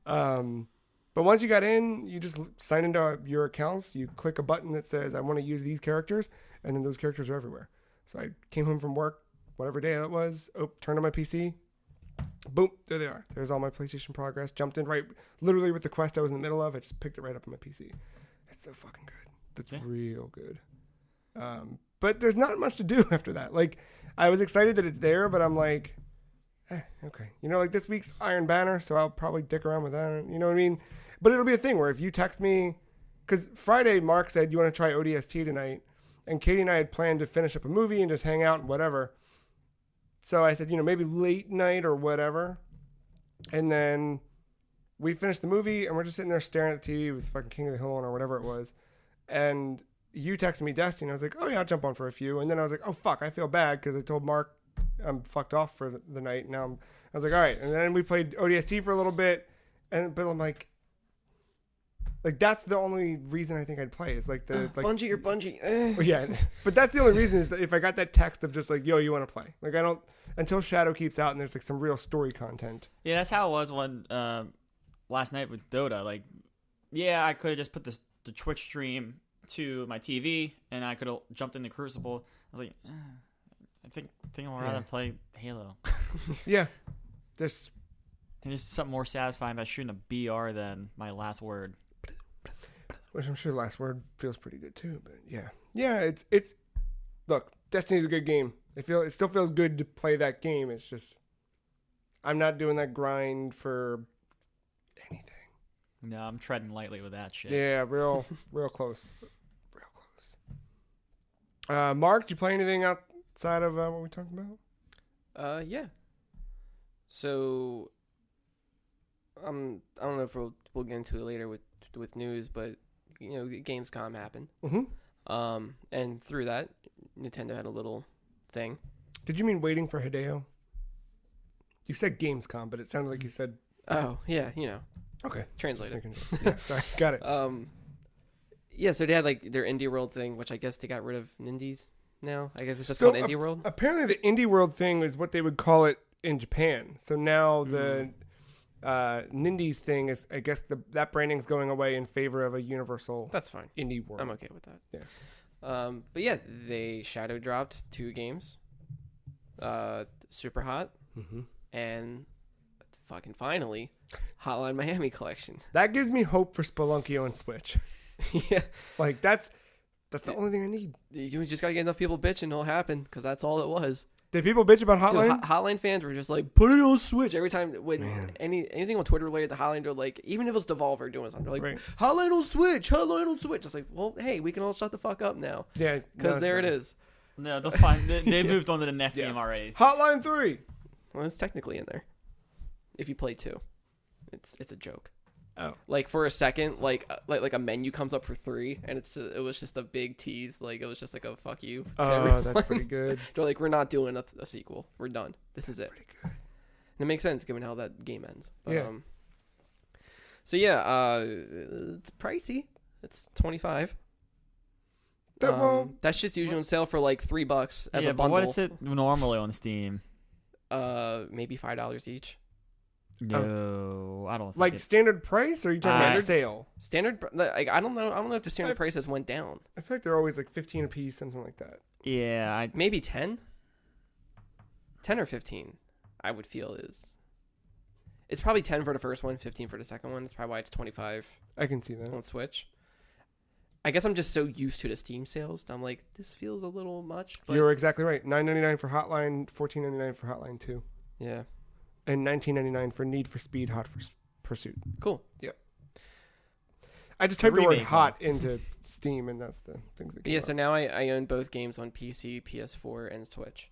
now. But once you got in, you just sign into your accounts. You click a button that says, I want to use these characters, and then those characters are everywhere. So I came home from work, whatever day that was, turned on my PC, boom, there they are. There's all my PlayStation progress. Jumped in literally with the quest I was in the middle of. I just picked it right up on my PC. It's so fucking good. That's real good. But there's not much to do after that. Like, I was excited that it's there, but I'm like, okay. Like this week's Iron Banner, so I'll probably dick around with that. You know what I mean? But it'll be a thing where if you text me, because Friday Marc said, you want to try ODST tonight? And Katie and I had planned to finish up a movie and just hang out and whatever. So I said, maybe late night or whatever. And then we finished the movie and we're just sitting there staring at the TV with fucking King of the Hill on or whatever it was. And you texted me Destiny, and I was like, oh yeah, I'll jump on for a few. And then I was like, oh fuck, I feel bad because I told Marc I'm fucked off for the night. Now I was like, all right. And then we played ODST for a little bit, but I'm like that's the only reason I think I'd play is like Bungie or Bungie. Well, yeah, but that's the only reason is that if I got that text of just like, yo, you want to play? Like I don't until Shadow keeps out and there's like some real story content. Yeah, that's how it was when last night with Dota. Like, yeah, I could have just put the Twitch stream to my TV and I could have jumped in the Crucible. I was like, I think I'd rather play Halo. Yeah, there's something more satisfying about shooting a BR than my last word. Which I'm sure the last word feels pretty good too. But yeah, it's look, Destiny's a good game. It still feels good to play that game. It's just I'm not doing that grind for anything. No, I'm treading lightly with that shit. Yeah, real close, real close. Marc, did you play anything outside of what we talked about? Yeah. So, I don't know if we'll get into it later with news, but Gamescom happened. Mm-hmm. And through that, Nintendo had a little thing. Did you mean waiting for Hideo? You said Gamescom, but it sounded like you said. Oh yeah, Okay. Translator. Yeah, sorry, got it. Yeah, so they had like their Indie World thing, which I guess they got rid of Nindies now. I guess it's just called Indie World. Apparently, the Indie World thing is what they would call it in Japan. So now the Nindies thing is, I guess that branding's going away in favor of a universal. That's fine. Indie World. I'm okay with that. Yeah. But yeah, they shadow dropped 2 games. Super Hot and fucking finally Hotline Miami Collection. That gives me hope for Spelunky on Switch. Yeah. Like that's the only thing I need. You just gotta get enough people bitching, it'll happen, because that's all it was. Did people bitch about Hotline? Dude, Hotline fans were just like, put it on Switch every time when anything on Twitter related to Hotline. They're like, even if it's Devolver doing something, they're like, Hotline on Switch. It's like, well, hey, we can all shut the fuck up now. Yeah, because there it is. No, they'll find. They moved on to the next game already. Hotline 3. Well, it's technically in there. If you play 2, it's a joke. Oh, like for a second, like a menu comes up for 3, and it was just a big tease. Like it was just like a fuck you. That's pretty good. They're like, we're not doing a sequel. We're done. This is it. Pretty good. And it makes sense given how that game ends. But, yeah. So yeah, it's pricey. It's $25. That shit's usually on sale for like $3 as a bundle. But what is it normally on Steam? Maybe $5 each. No, I don't think Like standard price, or are you just standard sale? Standard, like I don't know if the standard prices went down. I feel like they're always like 15 a piece, something like that. Yeah, maybe 10. 10 or 15, I would feel is. It's probably 10 for the first one, 15 for the second one. That's probably why it's 25. I can see that on Switch. I guess I'm just so used to the Steam sales. I'm like, this feels a little much. But you're exactly right. $9.99 for Hotline, $14.99 for Hotline 2. Yeah. And $19.99 for Need for Speed Hot Pursuit. Cool. Yep. I just typed the word hot into Steam, and that's the things that came up. So now I own both games on PC, PS4, and Switch.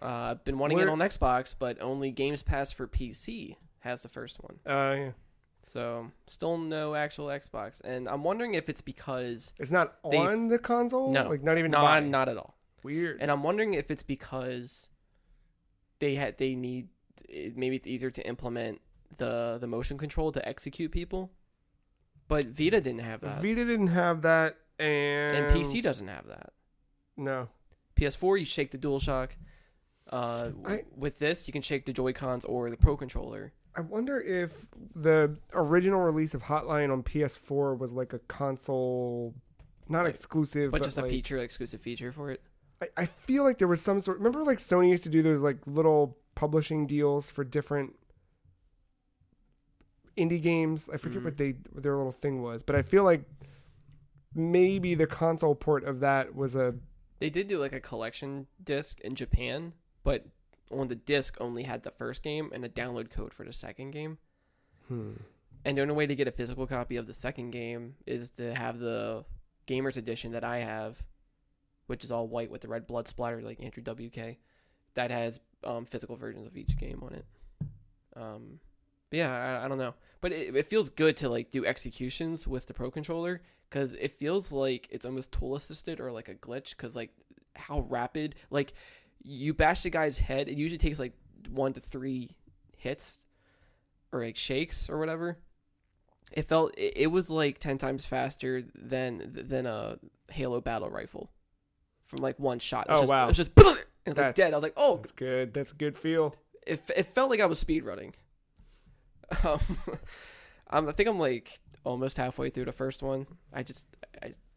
I've been wanting it on Xbox, but only Games Pass for PC has the first one. Yeah. So still no actual Xbox, and I'm wondering if it's because it's not on the console. No, like not even not at all. Weird. And I'm wondering if it's because maybe it's easier to implement the motion control to execute people, but Vita didn't have that. Vita didn't have that, and PC doesn't have that. No. PS4, you shake the DualShock. With this, you can shake the Joy-Cons or the Pro Controller. I wonder if the original release of Hotline on PS4 was like a console, not exclusive, but just a like, exclusive feature for it. I feel like there was some sort. Remember, like Sony used to do those like little publishing deals for different indie games. I forget what their little thing was, but I feel like maybe the console port of that was a. They did do like a collection disc in Japan, but on the disc only had the first game and a download code for the second game. And the only way to get a physical copy of the second game is to have the Gamers Edition that I have, which is all white with the red blood splatter like Andrew WK. That has physical versions of each game on it. I don't know. But it feels good to like do executions with the Pro Controller, because it feels like it's almost tool assisted or like a glitch, because like how rapid, like you bash the guy's head, it usually takes like 1 to 3 hits or like shakes or whatever. It was like 10 times faster than a Halo battle rifle from like one shot. Wow. It was just it's like dead. I was like, oh, that's good. That's a good feel. It felt like I was speedrunning. I think I'm like almost halfway through the first one.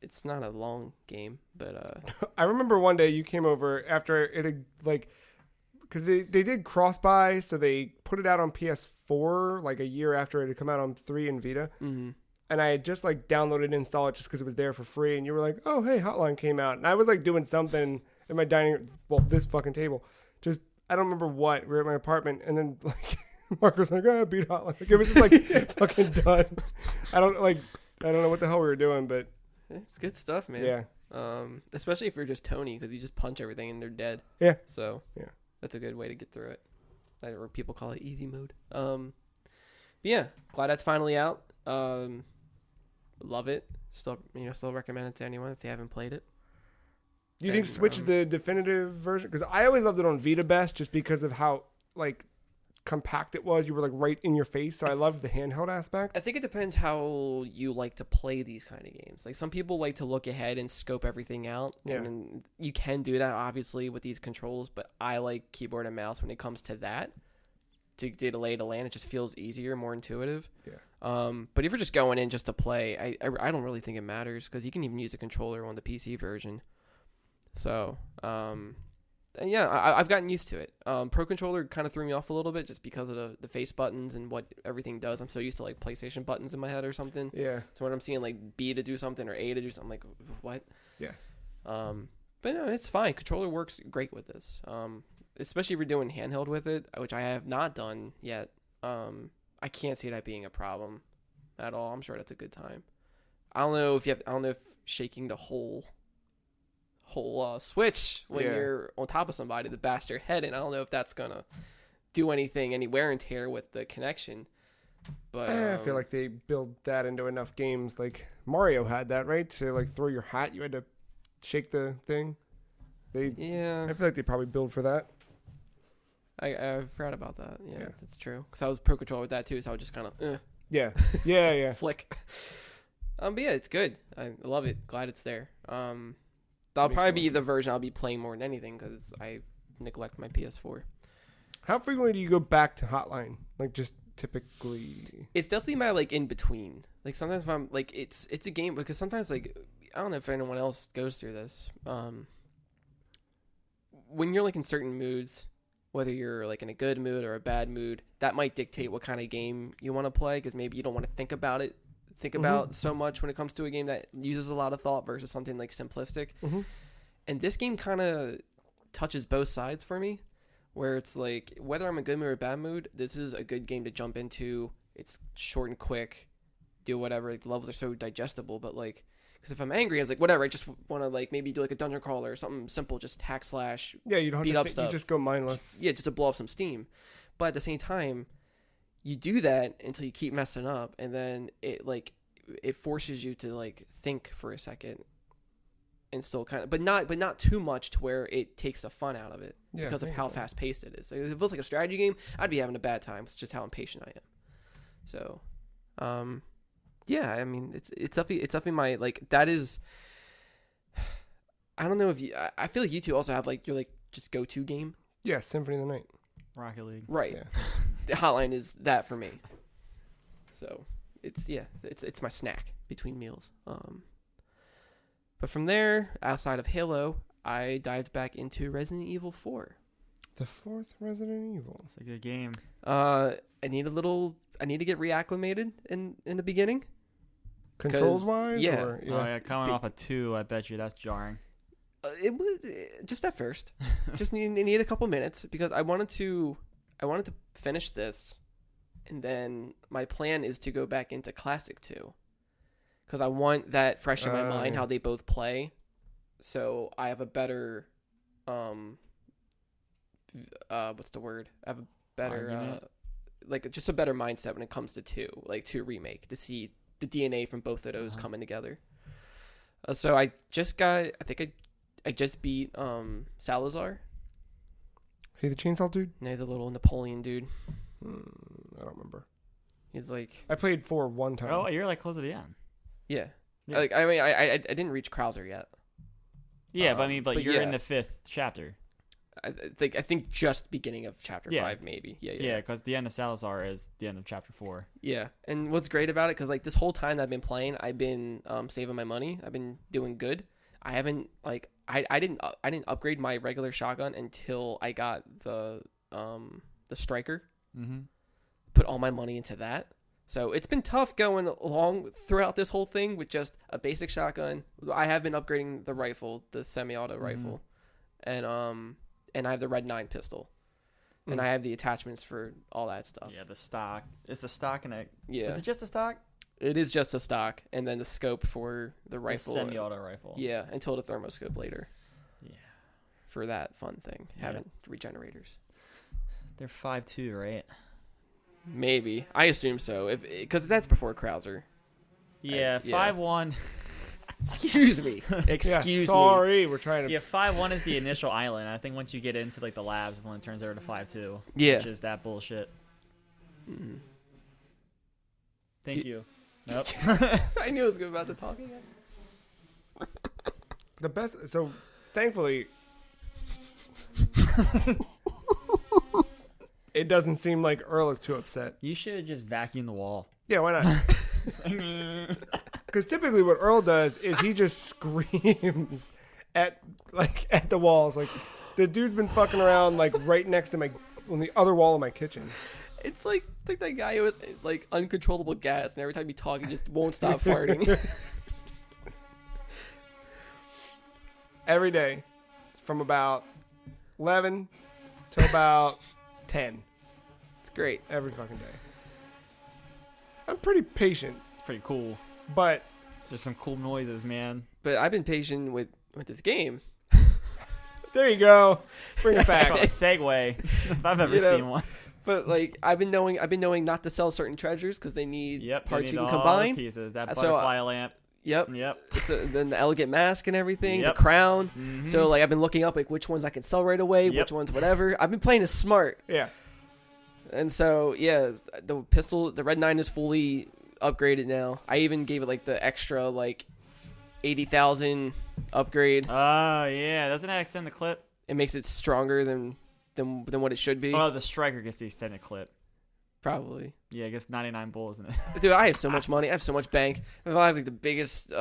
It's not a long game, but I remember one day you came over after it had like, because they did cross-buy, so they put it out on PS4 like a year after it had come out on 3 and Vita. Mm-hmm. And I had just like downloaded and installed it just because it was there for free. And you were like, oh, hey, Hotline came out. And I was like doing something in my this fucking table. Just, I don't remember what. We were at my apartment. And then like Marc was like, I beat Hotline. Like, it was just like fucking done. I don't know what the hell we were doing, but. It's good stuff, man. Yeah. Especially if you're just Tony, because you just punch everything and they're dead. Yeah. So yeah, that's a good way to get through it. Or people call it easy mode. Yeah, glad that's finally out. Love it. Still recommend it to anyone if they haven't played it. Do you think Switch the definitive version? Because I always loved it on Vita best, just because of how like compact it was. You were like right in your face, so I loved the handheld aspect. I think it depends how you like to play these kind of games. Like some people like to look ahead and scope everything out. Yeah. And you can do that obviously with these controls, but I like keyboard and mouse when it comes to that. To get a lay to land, it just feels easier, more intuitive. Yeah. But if you're just going in just to play, I don't really think it matters, because you can even use a controller on the PC version. So, and yeah, I've gotten used to it. Pro Controller kind of threw me off a little bit just because of the face buttons and what everything does. I'm so used to like PlayStation buttons in my head or something. Yeah. So when I'm seeing like B to do something or A to do something, I'm like, what? Yeah. But no, it's fine. Controller works great with this. Especially if you're doing handheld with it, which I have not done yet. I can't see that being a problem at all. I'm sure that's a good time. I don't know if shaking the whole Switch when you're on top of somebody to bash their head in, I don't know if that's gonna do any wear and tear with the connection. But I feel like they build that into enough games. Like Mario had that, right? To like throw your hat, you had to shake the thing. I feel like they probably build for that. I forgot about that. Yeah, it's true. Because I was pro controller with that too, so I would just kind of yeah. flick. But yeah, it's good. I love it. Glad it's there. That'll probably be the version I'll be playing more than anything because I neglect my PS4. How frequently do you go back to Hotline? Like just typically? It's definitely my like in between. Like sometimes if I'm like it's a game because sometimes like I don't know if anyone else goes through this. When you're like in certain moods, whether you're like in a good mood or a bad mood, that might dictate what kind of game you want to play because maybe you don't want to think about so much when it comes to a game that uses a lot of thought versus something like simplistic. And this game kind of touches both sides for me, where it's like whether I'm in a good mood or a bad mood, this is a good game to jump into. It's short and quick, do whatever. Like, the levels are so digestible, but like, because if I'm angry, I was like, whatever. I just want to like maybe do like a dungeon crawler or something simple, just hack slash. Yeah, you don't beat have up to stuff. You just go mindless. Yeah, just to blow off some steam. But at the same time, you do that until you keep messing up, and then it forces you to like think for a second, and still kind of, but not too much to where it takes the fun out of it because of how fast paced it is. So if it was like a strategy game, I'd be having a bad time. It's just how impatient I am. So, yeah, I mean, it's definitely my like that is. I don't know if you. I feel like you two also have like your like just go to game. Yeah, Symphony of the Night. Rocket League. Right. Yeah. The Hotline is that for me. So it's my snack between meals. But from there, outside of Halo, I dived back into Resident Evil 4. The fourth Resident Evil. It's a good game. I need to get reacclimated in the beginning. Controls wise? Yeah. Or, Oh yeah, coming off a 2, I bet you that's jarring. It was just at first. Just need a couple minutes because I wanted to finish this, and then my plan is to go back into Classic 2 because I want that fresh in my mind how they both play, so I have a better what's the word? I have a better like just a better mindset when it comes to 2, like 2 remake, to see the DNA from both of those coming together. So I just beat Salazar. See the chainsaw dude? And he's a little Napoleon dude. I don't remember. He's like, I played 4 one time. Oh, you're like close to the end. yeah. Yeah. Like I mean, I didn't reach Krauser yet. Yeah, but I mean, but you're yeah. in the 5th chapter. I think just beginning of chapter 5 maybe. Yeah, because the end of Salazar is the end of chapter 4. Yeah, and what's great about it, because like this whole time that I've been playing, I've been saving my money. I've been doing good. I haven't like I didn't upgrade my regular shotgun until I got the striker. Mm-hmm. Put all my money into that. So it's been tough going along throughout this whole thing with just a basic shotgun. I have been upgrading the rifle, the semi-auto rifle, and I have the Red 9 pistol, and I have the attachments for all that stuff. Yeah, the stock. It's a stock and a. Yeah. Is it just a stock? It is just a stock, and then the scope for the rifle. The semi-auto rifle. Yeah, until the thermoscope later. Yeah. For that fun thing, having regenerators. They're 5.2, right? Maybe. I assume so, because that's before Krauser. Yeah, 5.1. Excuse me. Excuse me. Sorry, we're trying to. Yeah, 5.1 is the initial island. I think once you get into like the labs, is when it turns over to 5.2. Yeah. Which is that bullshit. Mm-hmm. Thank you. Nope. I knew I was about to talk again. The best. So, thankfully, it doesn't seem like Earl is too upset. You should just vacuum the wall. Yeah, why not? Because typically, what Earl does is he just screams at the walls. Like the dude's been fucking around like right next to on the other wall of my kitchen. It's like that guy who has like uncontrollable gas, and every time you talk, he just won't stop farting. Every day, from about 11 to about 10. It's great. Every fucking day. I'm pretty patient, Pretty cool. but There's some cool noises, man. But I've been patient with this game. there you go. Bring it A back. segue, if I've ever You know, seen one. But like I've been knowing not to sell certain treasures because they need Yep. parts you you need can all the combine. pieces. That So, butterfly lamp. Yep. So then the elegant mask and everything, Yep. the crown. Mhm. So like I've been looking up like which ones I can sell right away, Yep. which ones whatever. I've been playing it smart. Yeah. And so yeah, the pistol, the Red 9 is fully upgraded now. I even gave it like the extra like 80,000 upgrade. Oh yeah, doesn't that extend the clip? It makes it stronger than what it should be. Oh, the striker gets the extended clip. Probably. Yeah, I guess 99 bullets in it. Dude, I have so much money. I have so much bank. I have like the biggest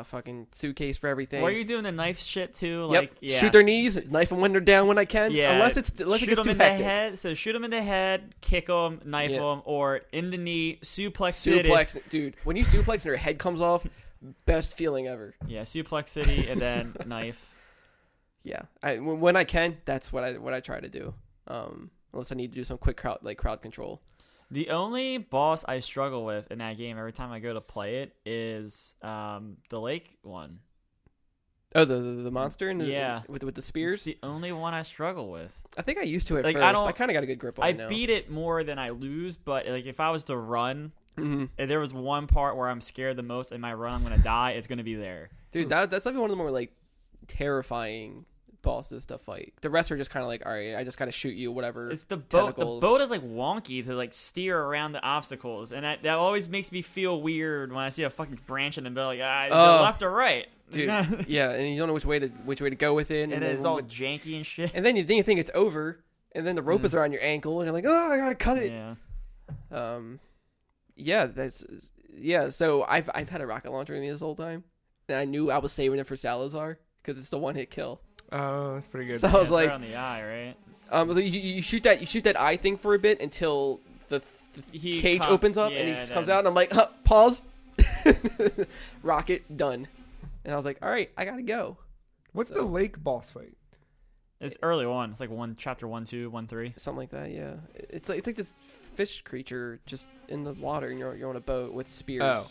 fucking suitcase for everything. Were you doing the knife shit too? Yep. Like, yeah. Shoot their knees, knife them when they're down when I can. Yeah. Unless it shoot gets them too in hectic. the head. So shoot them in the head, kick them, knife Yeah. them, or in the knee, suplex city. Suplex, dude. When you suplex and your head comes off, best feeling ever. Yeah, suplex city and then knife. Yeah, when I can, that's what I try to do. Unless I need to do some quick crowd control. The only boss I struggle with in that game every time I go to play it is the lake one. Oh, the monster and Yeah. with the It's spears. the only one I struggle with. I think I used to at Like, first. I I kind of got a good grip on I it now. beat it more than I lose, but like if I was to run, Mhm. if there was one part where I'm scared the most in my run, I'm gonna die. It's gonna be there. Dude, that's like one of the more like terrifying bosses to fight. The rest are just kind of like, all right, I just gotta shoot you, whatever. It's the boat. tentacles. The boat is like wonky to like steer around the obstacles, and that always makes me feel weird when I see a fucking branch in the middle. Like, is it left or right? Dude, yeah, and you don't know which way to go with it, and then it's all janky and shit. and then you think it's over, and then the rope is around your ankle, and you're like, oh, I gotta cut it. Yeah. Yeah. So I've had a rocket launcher with me this whole time, and I knew I was saving it for Salazar because it's the one hit kill. Oh, that's pretty good. So I was It's like, right on the eye, right? so you shoot that eye thing for a bit until the cage opens up and he yeah, comes then- out, and I'm like, pause, rocket done, and I was like, all right, I gotta go. What's the lake boss fight? It's early on. It's like chapter 1, 2, 1, 3. Something like that, yeah. It's like this fish creature just in the water, and you're on a boat with spears. Oh.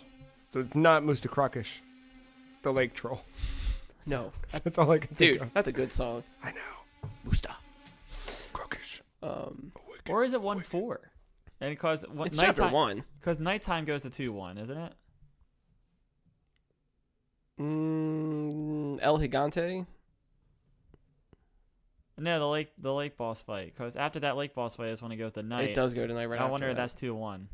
So it's not Musta Krakish, the lake troll. No, That's all I can think dude, of. that's a good song. I know. Musta. Krakish. Or is it 1, 4? And because It's chapter nighttime, 1. because nighttime goes to 2, 1, isn't it? El Gigante. No, the lake boss fight. Because after that lake boss fight is when it goes to night. It does go tonight right I after wonder if that. that's 2, 1.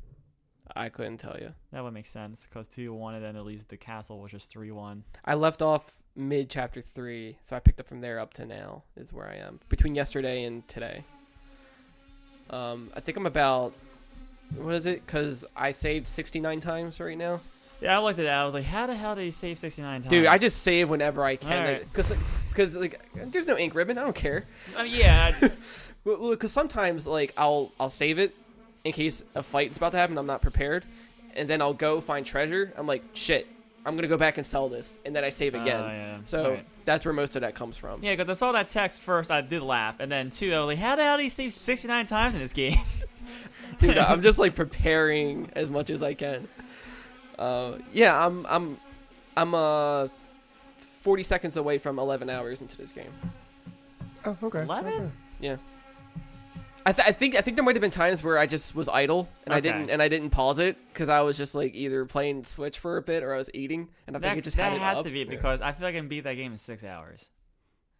I couldn't tell you. That would make sense. Because 2, 1, and then it leaves the castle, which is 3, 1. I left off mid chapter 3, so I picked up from there up to now is where I am between yesterday and today. I think I'm about, what is it? Because I saved 69 times right now. Yeah, I looked at that. I was like, how the hell did he save 69 times? Dude, I just save whenever I can. Alright. Because like, there's no ink ribbon. I don't care. I mean, yeah. Well, because sometimes like I'll save it in case a fight is about to happen. I'm not prepared, and then I'll go find treasure. I'm like, shit, I'm gonna go back and sell this, and then I save again. Yeah. So Right. that's where most of that comes from. Yeah, because I saw that text first, I did laugh, and then 2, I was like, how the hell did he save 69 times in this game? Dude, I'm just like preparing as much as I can. Yeah, I'm 40 seconds away from 11 hours into this game. Oh, okay. 11? Yeah. I think there might have been times where I just was idle and Okay. I didn't pause it because I was just like either playing Switch for a bit or I was eating, and I think it just had that it has up. to be it, because I feel like I can beat that game in 6 hours.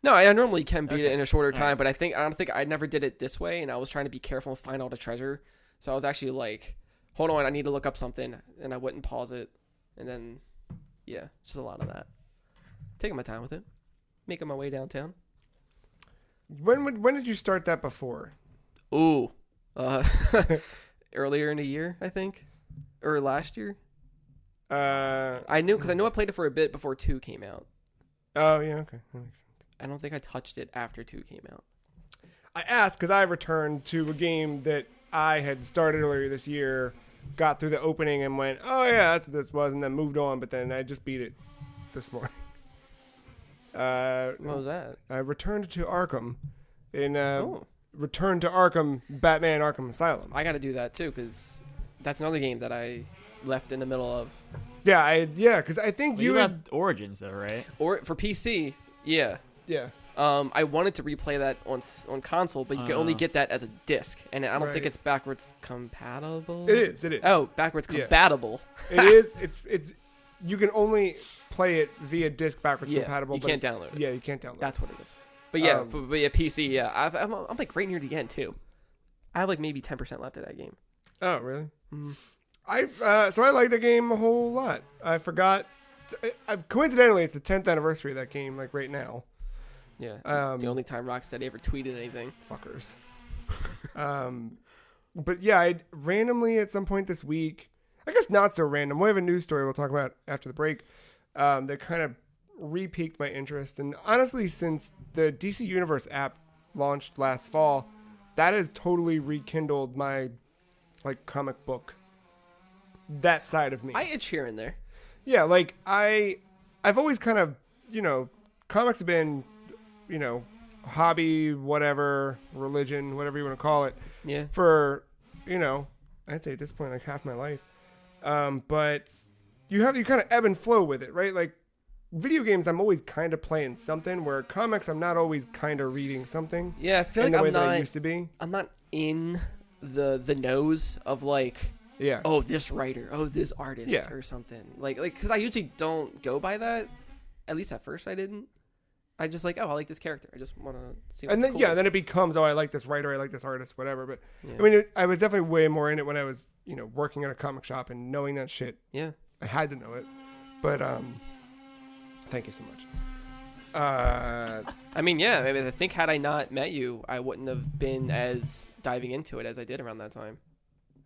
No, I normally can beat it Okay. in a shorter time, Alright. but I never did it this way, and I was trying to be careful and find all the treasure. So I was actually like, hold on, I need to look up something, and I wouldn't pause it, and then yeah, just a lot of that. Taking my time with it, making my way downtown. When did you start that before? Ooh, earlier in the year, I think, or last year. I knew I played it for a bit before 2 came out. Oh yeah, okay, that makes sense. I don't think I touched it after 2 came out. I asked because I returned to a game that I had started earlier this year, got through the opening and went, oh yeah, that's what this was, and then moved on. But then I just beat it this morning. What was that? I returned to Arkham in Oh. Return to Arkham, Batman Arkham Asylum. I got to do that too because that's another game that I left in the middle of. Yeah, because I think You you have had, Origins, though, right? Or for PC, yeah. yeah. I wanted to replay that on console, but you can only get that as a disc, and I don't think it's backwards compatible. It is. Oh, backwards compatible. It is. It's. You can only play it via disc backwards compatible. You can't download it. Yeah, you can't download. That's what it is. But yeah, but yeah, PC. Yeah, I'm like right near the end too. I have like maybe 10% left of that game. Oh, really? Mm-hmm. So I like the game a whole lot. I forgot. Coincidentally, it's the 10th anniversary of that game. Like right now. Yeah. The only time Rocksteady ever tweeted anything. Fuckers. But yeah, I randomly at some point this week, I guess not so random. We have a news story we'll talk about after the break. That kind of re-piqued my interest. And honestly, since the DC Universe app launched last fall, that has totally rekindled my like comic book, that side of me. I itch here and there. Yeah, like I've always kind of, comics have been, hobby, whatever, religion, whatever you want to call it. Yeah. For, I'd say at this point like half my life. But you kind of ebb and flow with it, right? Like video games, I'm always kind of playing something, where comics, I'm not always kind of reading something. Yeah, I feel in like the way I'm that not I used to be. I'm not in the nose of like, oh, this writer, oh, this artist, or something. Like because I usually don't go by that. At least at first I didn't. I just like, oh, I like this character. I just want to see what's and then cool. then it becomes, oh, I like this writer, I like this artist, whatever. But I mean, I was definitely way more in it when I was, working at a comic shop and knowing that shit. Yeah, I had to know it. But thank you so much. I mean, yeah, maybe I think had I not met you, I wouldn't have been as diving into it as I did around that time.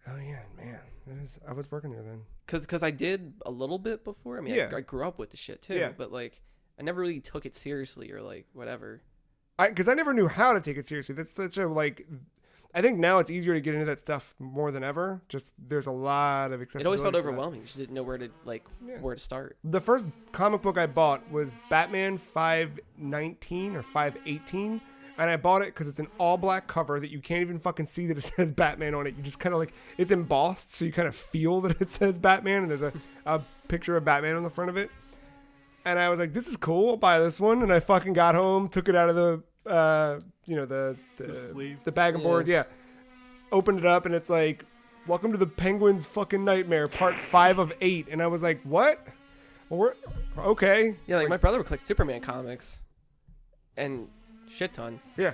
Oh yeah, man, I was working there then. Cause I did a little bit before. I mean, I grew up with the shit too, but like I never really took it seriously or like whatever. Because I never knew how to take it seriously. That's such a like. I think now it's easier to get into that stuff more than ever. Just there's a lot of accessibility. It always felt overwhelming. You just didn't know where to start. The first comic book I bought was Batman 519 or 518. And I bought it because it's an all-black cover that you can't even fucking see that it says Batman on it. You just kind of like, it's embossed, so you kind of feel that it says Batman, and there's a picture of Batman on the front of it. And I was like, this is cool, I'll buy this one. And I fucking got home, took it out of the sleeve, the bag and board, opened it up, and it's like, welcome to the Penguin's fucking nightmare, part 5 of 8. And I was like, what? Well, we're okay. Yeah, like my brother would collect Superman comics. And... shit ton. Yeah.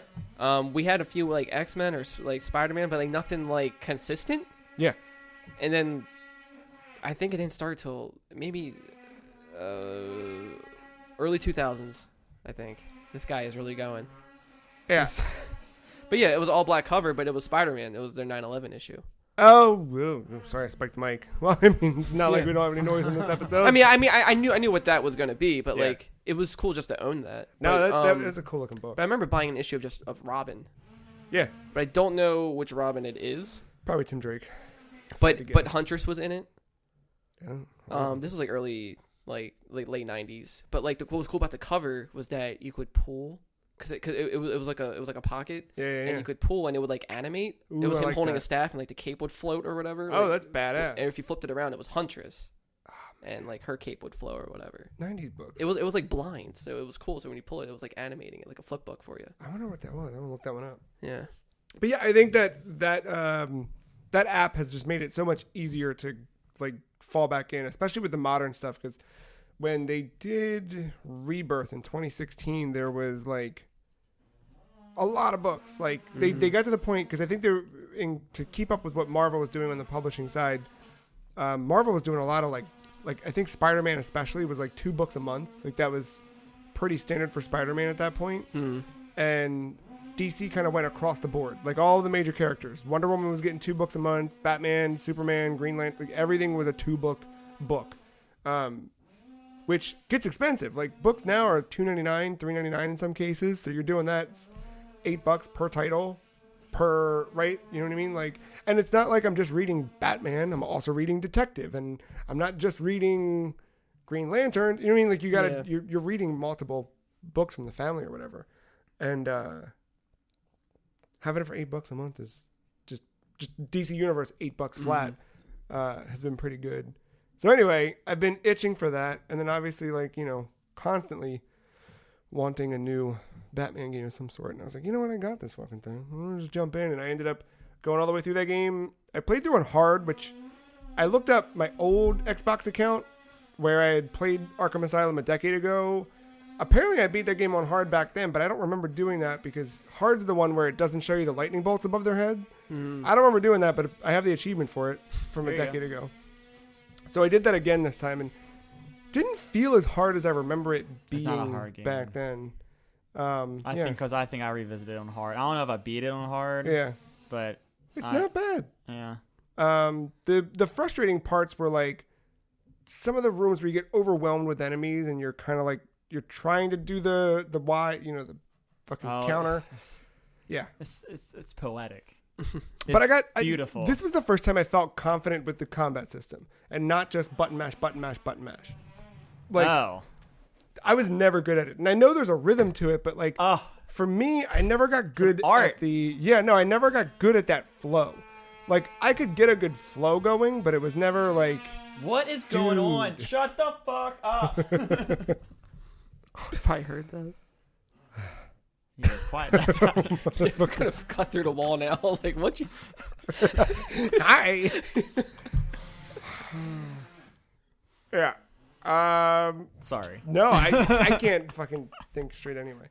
We had a few like X-Men or like Spider-Man, but like nothing like consistent. Yeah. And then I think it didn't start till maybe early 2000s. I think this guy is really going. Yeah. But yeah, it was all black cover, but it was Spider-Man. It was their 9/11 issue. Oh, sorry, I spiked the mic. Well, I mean, it's not like we don't have any noise in this episode. I knew what that was gonna be, but like it was cool just to own that. No, but, that is a cool looking book. But I remember buying an issue of Robin. Yeah, but I don't know which Robin it is. Probably Tim Drake. But Huntress was in it. Yeah. This was like early, like late 90s. But like what was cool about the cover was that you could pull. Because it was like a pocket, and you could pull, and it would like animate. Ooh, it was him like holding that. a staff, and like the cape would float or whatever. Oh, like, that's badass. And if you flipped it around, it was Huntress, and like her cape would flow or whatever. 90s books. It was like blind, so it was cool. So when you pull it, it was like animating it, like a flip book for you. I wonder what that was. I'm gonna look that one up. Yeah, but yeah, I think that app has just made it so much easier to like fall back in, especially with the modern stuff. Because when they did Rebirth in 2016, there was like a lot of books. Like they got to the point, because I think they're to keep up with what Marvel was doing on the publishing side. Marvel was doing a lot of like I think Spider-Man especially was like 2 books a month. Like that was pretty standard for Spider-Man at that point. And DC kind of went across the board. Like all of the major characters. Wonder Woman was getting 2 books a month. Batman, Superman, Green Lantern, like everything was a 2-book book. Which gets expensive. Like books now are $2.99, $3.99 in some cases. So you're doing that. It's $8 per title, right? You know what I mean? Like, and it's not like I'm just reading Batman. I'm also reading Detective, and I'm not just reading Green Lantern. You know what I mean? Like you gotta, you're reading multiple books from the family or whatever, and having it for $8 a month is just DC Universe $8 flat has been pretty good. So anyway, I've been itching for that, and then obviously constantly wanting a new Batman game of some sort. And I was like, you know what? I got this fucking thing. I'll just jump in. And I ended up going all the way through that game. I played through on hard, which I looked up my old Xbox account where I had played Arkham Asylum a decade ago. Apparently, I beat that game on hard back then, but I don't remember doing that because hard's the one where it doesn't show you the lightning bolts above their head. I don't remember doing that, but I have the achievement for it from a decade ago. So I did that again this time and didn't feel as hard as I remember it being It's not a hard game. back then. I think I revisited it on hard. I don't know if I beat it on hard. Yeah, but it's not bad. Yeah. The frustrating parts were like some of the rooms where you get overwhelmed with enemies and you're kind of like you're trying to do the Y, the fucking counter. It's poetic. But beautiful. This was the first time I felt confident with the combat system and not just button mash, button mash, button mash. Like, I was never good at it, and I know there's a rhythm to it, but like for me, I never got good at I never got good at that flow. Like I could get a good flow going, but it was never like. What is going on? Shut the fuck up. I probably heard that. He was quiet that time. He's gonna cut through the wall now. Like, what you Hi. Yeah. Sorry. No, I can't fucking think straight anyway.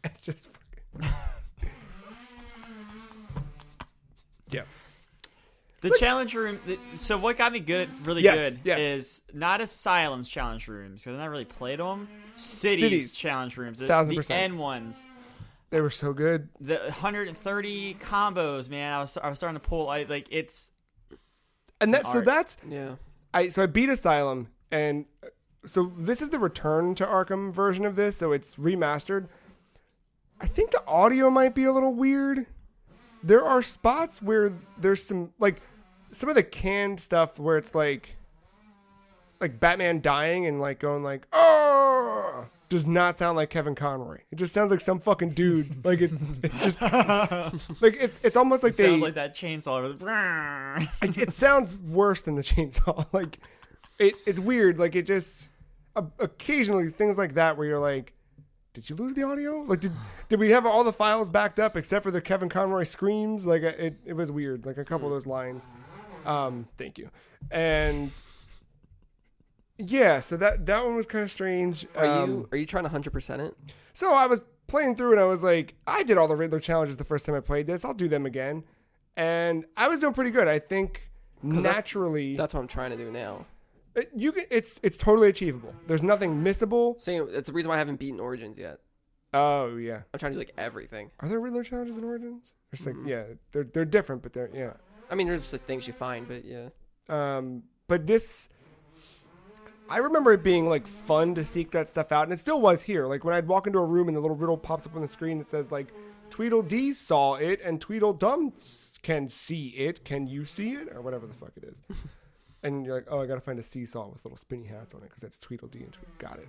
It's just fucking. Yeah. The challenge room. So what got me really good is not Asylum's challenge rooms because I never really played them. Cities challenge rooms. The 1000%. end ones. They were so good. The 130 combos, man. I was starting to pull. That's yeah. I beat Asylum, and so this is the return to Arkham version of this. So it's remastered. I think the audio might be a little weird. There are spots where there's some of the canned stuff where it's like Batman dying and like going like, oh, does not sound like Kevin Conroy. It just sounds like some fucking dude. Like it's just like it's almost like sounds like that chainsaw. It sounds worse than the chainsaw. Like it's weird. Like it just occasionally things like that where you're like, did you lose the audio? Like did we have all the files backed up except for the Kevin Conroy screams? Like it was weird. Like a couple of those lines. Thank you. And yeah, so that one was kind of strange. Are you trying to 100% it? So I was playing through and I was like, I did all the Riddler challenges the first time I played this. I'll do them again. And I was doing pretty good. I think naturally. That's what I'm trying to do now. It's totally achievable. There's nothing missable. Same. It's the reason why I haven't beaten Origins yet. Oh yeah. I'm trying to do like everything. Are there Riddler challenges in Origins? It's like they're different, but they're yeah. I mean, there's just like things you find, but yeah. But this, I remember it being like fun to seek that stuff out, and it still was here. Like when I'd walk into a room and the little riddle pops up on the screen that says like Tweedledee saw it and Tweedledum can see it. Can you see it? Or whatever the fuck it is. And you're like, oh, I gotta find a seesaw with little spinny hats on it because that's Tweedledee and got it.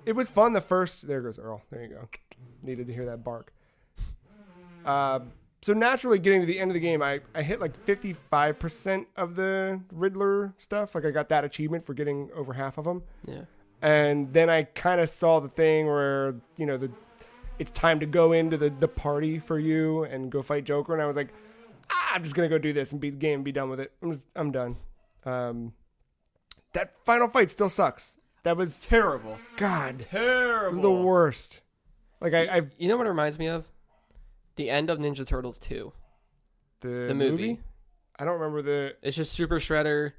It was fun the first. There goes Earl. There you go. Needed to hear that bark. So naturally, getting to the end of the game, I hit like 55% of the Riddler stuff. Like I got that achievement for getting over half of them. Yeah. And then I kind of saw the thing where it's time to go into the party for you and go fight Joker, and I was like, I'm just gonna go do this and beat the game and be done with it. I'm done. That final fight still sucks. That was terrible. God, terrible. It was the worst. Like I you know what it reminds me of? The end of Ninja Turtles 2. The movie? I don't remember It's just Super Shredder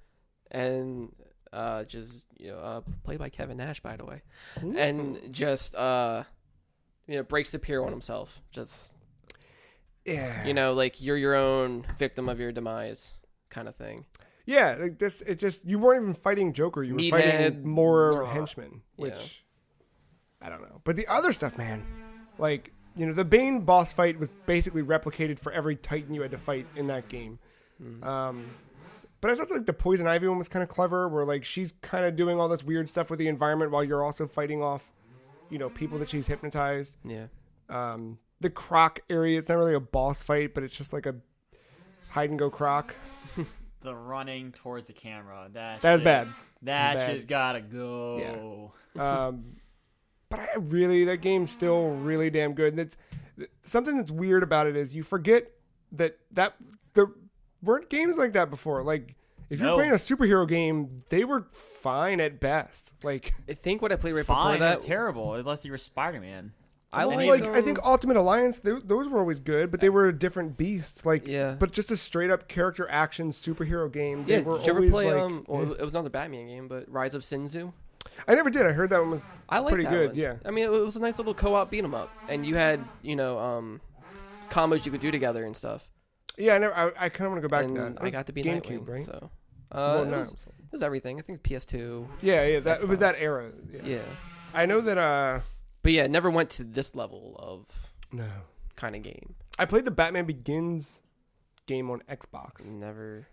and played by Kevin Nash, by the way. Ooh. And just breaks the pier on himself. Just like you're your own victim of your demise kind of thing. Yeah, like this. It just you weren't even fighting Joker. You were fighting more henchmen, which I don't know. But the other stuff, man, like the Bane boss fight was basically replicated for every Titan you had to fight in that game. But I thought like the Poison Ivy one was kind of clever, where like she's kind of doing all this weird stuff with the environment while you're also fighting off, people that she's hypnotized. Yeah. The Croc area, it's not really a boss fight, but it's just like a hide and go Croc. The running towards the camera. That's bad. That bad. just gotta go. But that game's still really damn good. And it's something that's weird about it is you forget that there weren't games like that before. Like if you're playing a superhero game, they were fine at best. Like I think what I played right Fine, before that, terrible unless you were Spider-Man. I think Ultimate Alliance, those were always good, but they were a different beast. Like, Yeah. But just a straight up character action superhero game. Yeah, They were did you ever always play? like, Well, it was another Batman game, but Rise of Sinzu. I never did. I heard that one was I like pretty that good. one. Yeah. I mean, it was a nice little co-op beat 'em up, and you had combos you could do together and stuff. Yeah, I kind of want to go back and to that. I got to be GameCube, Nightwing, right? so Well, it, no. was, it was everything. I think PS2. Yeah, it was Xbox. that era. Yeah. I know that. But yeah, it never went to this level of No. kind of game. I played the Batman Begins game on Xbox. Never.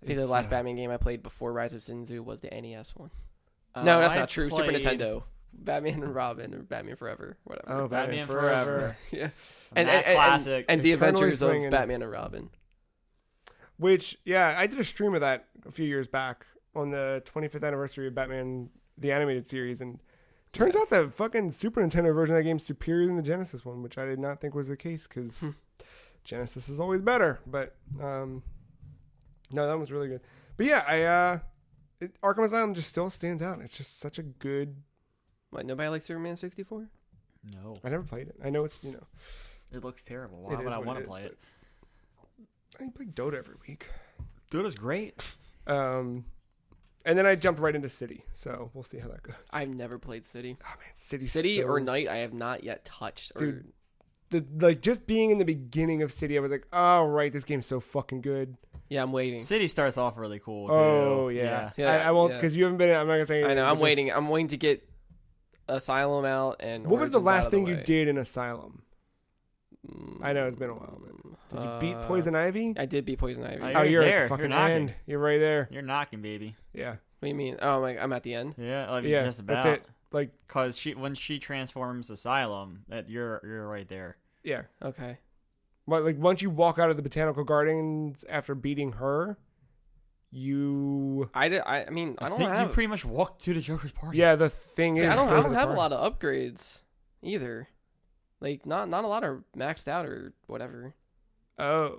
I think the It's, last Batman game I played before Rise of Sinzu was the NES one. Oh, No, that's I not true. Super played Nintendo. Batman and Robin or Batman Forever, whatever. Oh, Batman Forever. Yeah. That classic. And the Eternally Adventures swinging. of Batman and Robin. Which, yeah, I did a stream of that a few years back on the 25th anniversary of Batman, the animated series, and turns out the fucking Super Nintendo version of that game is superior than the Genesis one, which I did not think was the case, because Genesis is always better. But, no, that was really good. But yeah, Arkham Asylum just still stands out. It's just such a good... What, nobody likes Superman 64? No. I never played it. I know it's, It looks terrible. It Why is would I what want it to is, play it? I play Dota every week. Dude, great. And then I jumped right into City, so we'll see how that goes. I've never played City. Oh man, City City or Night, I have not yet touched. Dude, just being in the beginning of City, I was like, oh right, this game's so fucking good. Yeah, I'm waiting. City starts off really cool, too. Oh yeah, Yeah, I won't yeah. because you haven't been. I'm not gonna say. I anything, know. but I'm just- waiting. I'm waiting to get Asylum out and. What was the Origins out last of the thing you way. did in Asylum? I know it's been a while, but did you beat Poison Ivy? I did beat Poison Ivy. Oh, Oh, You're you're there. at the fucking You're knocking. end. You're right there. You're knocking, baby. Yeah, What do you mean? Oh, I'm at the end. Yeah, yeah, just about. that's it. Like, Because when she transforms Asylum, you're right there. yeah. Okay. But like once you walk out of the botanical gardens after beating her, you. I mean, I don't think have. you pretty much walked to the Joker's party. Yeah, the thing See, is, I don't go to the have a park. lot of upgrades either. Like not a lot are maxed out or whatever. Oh.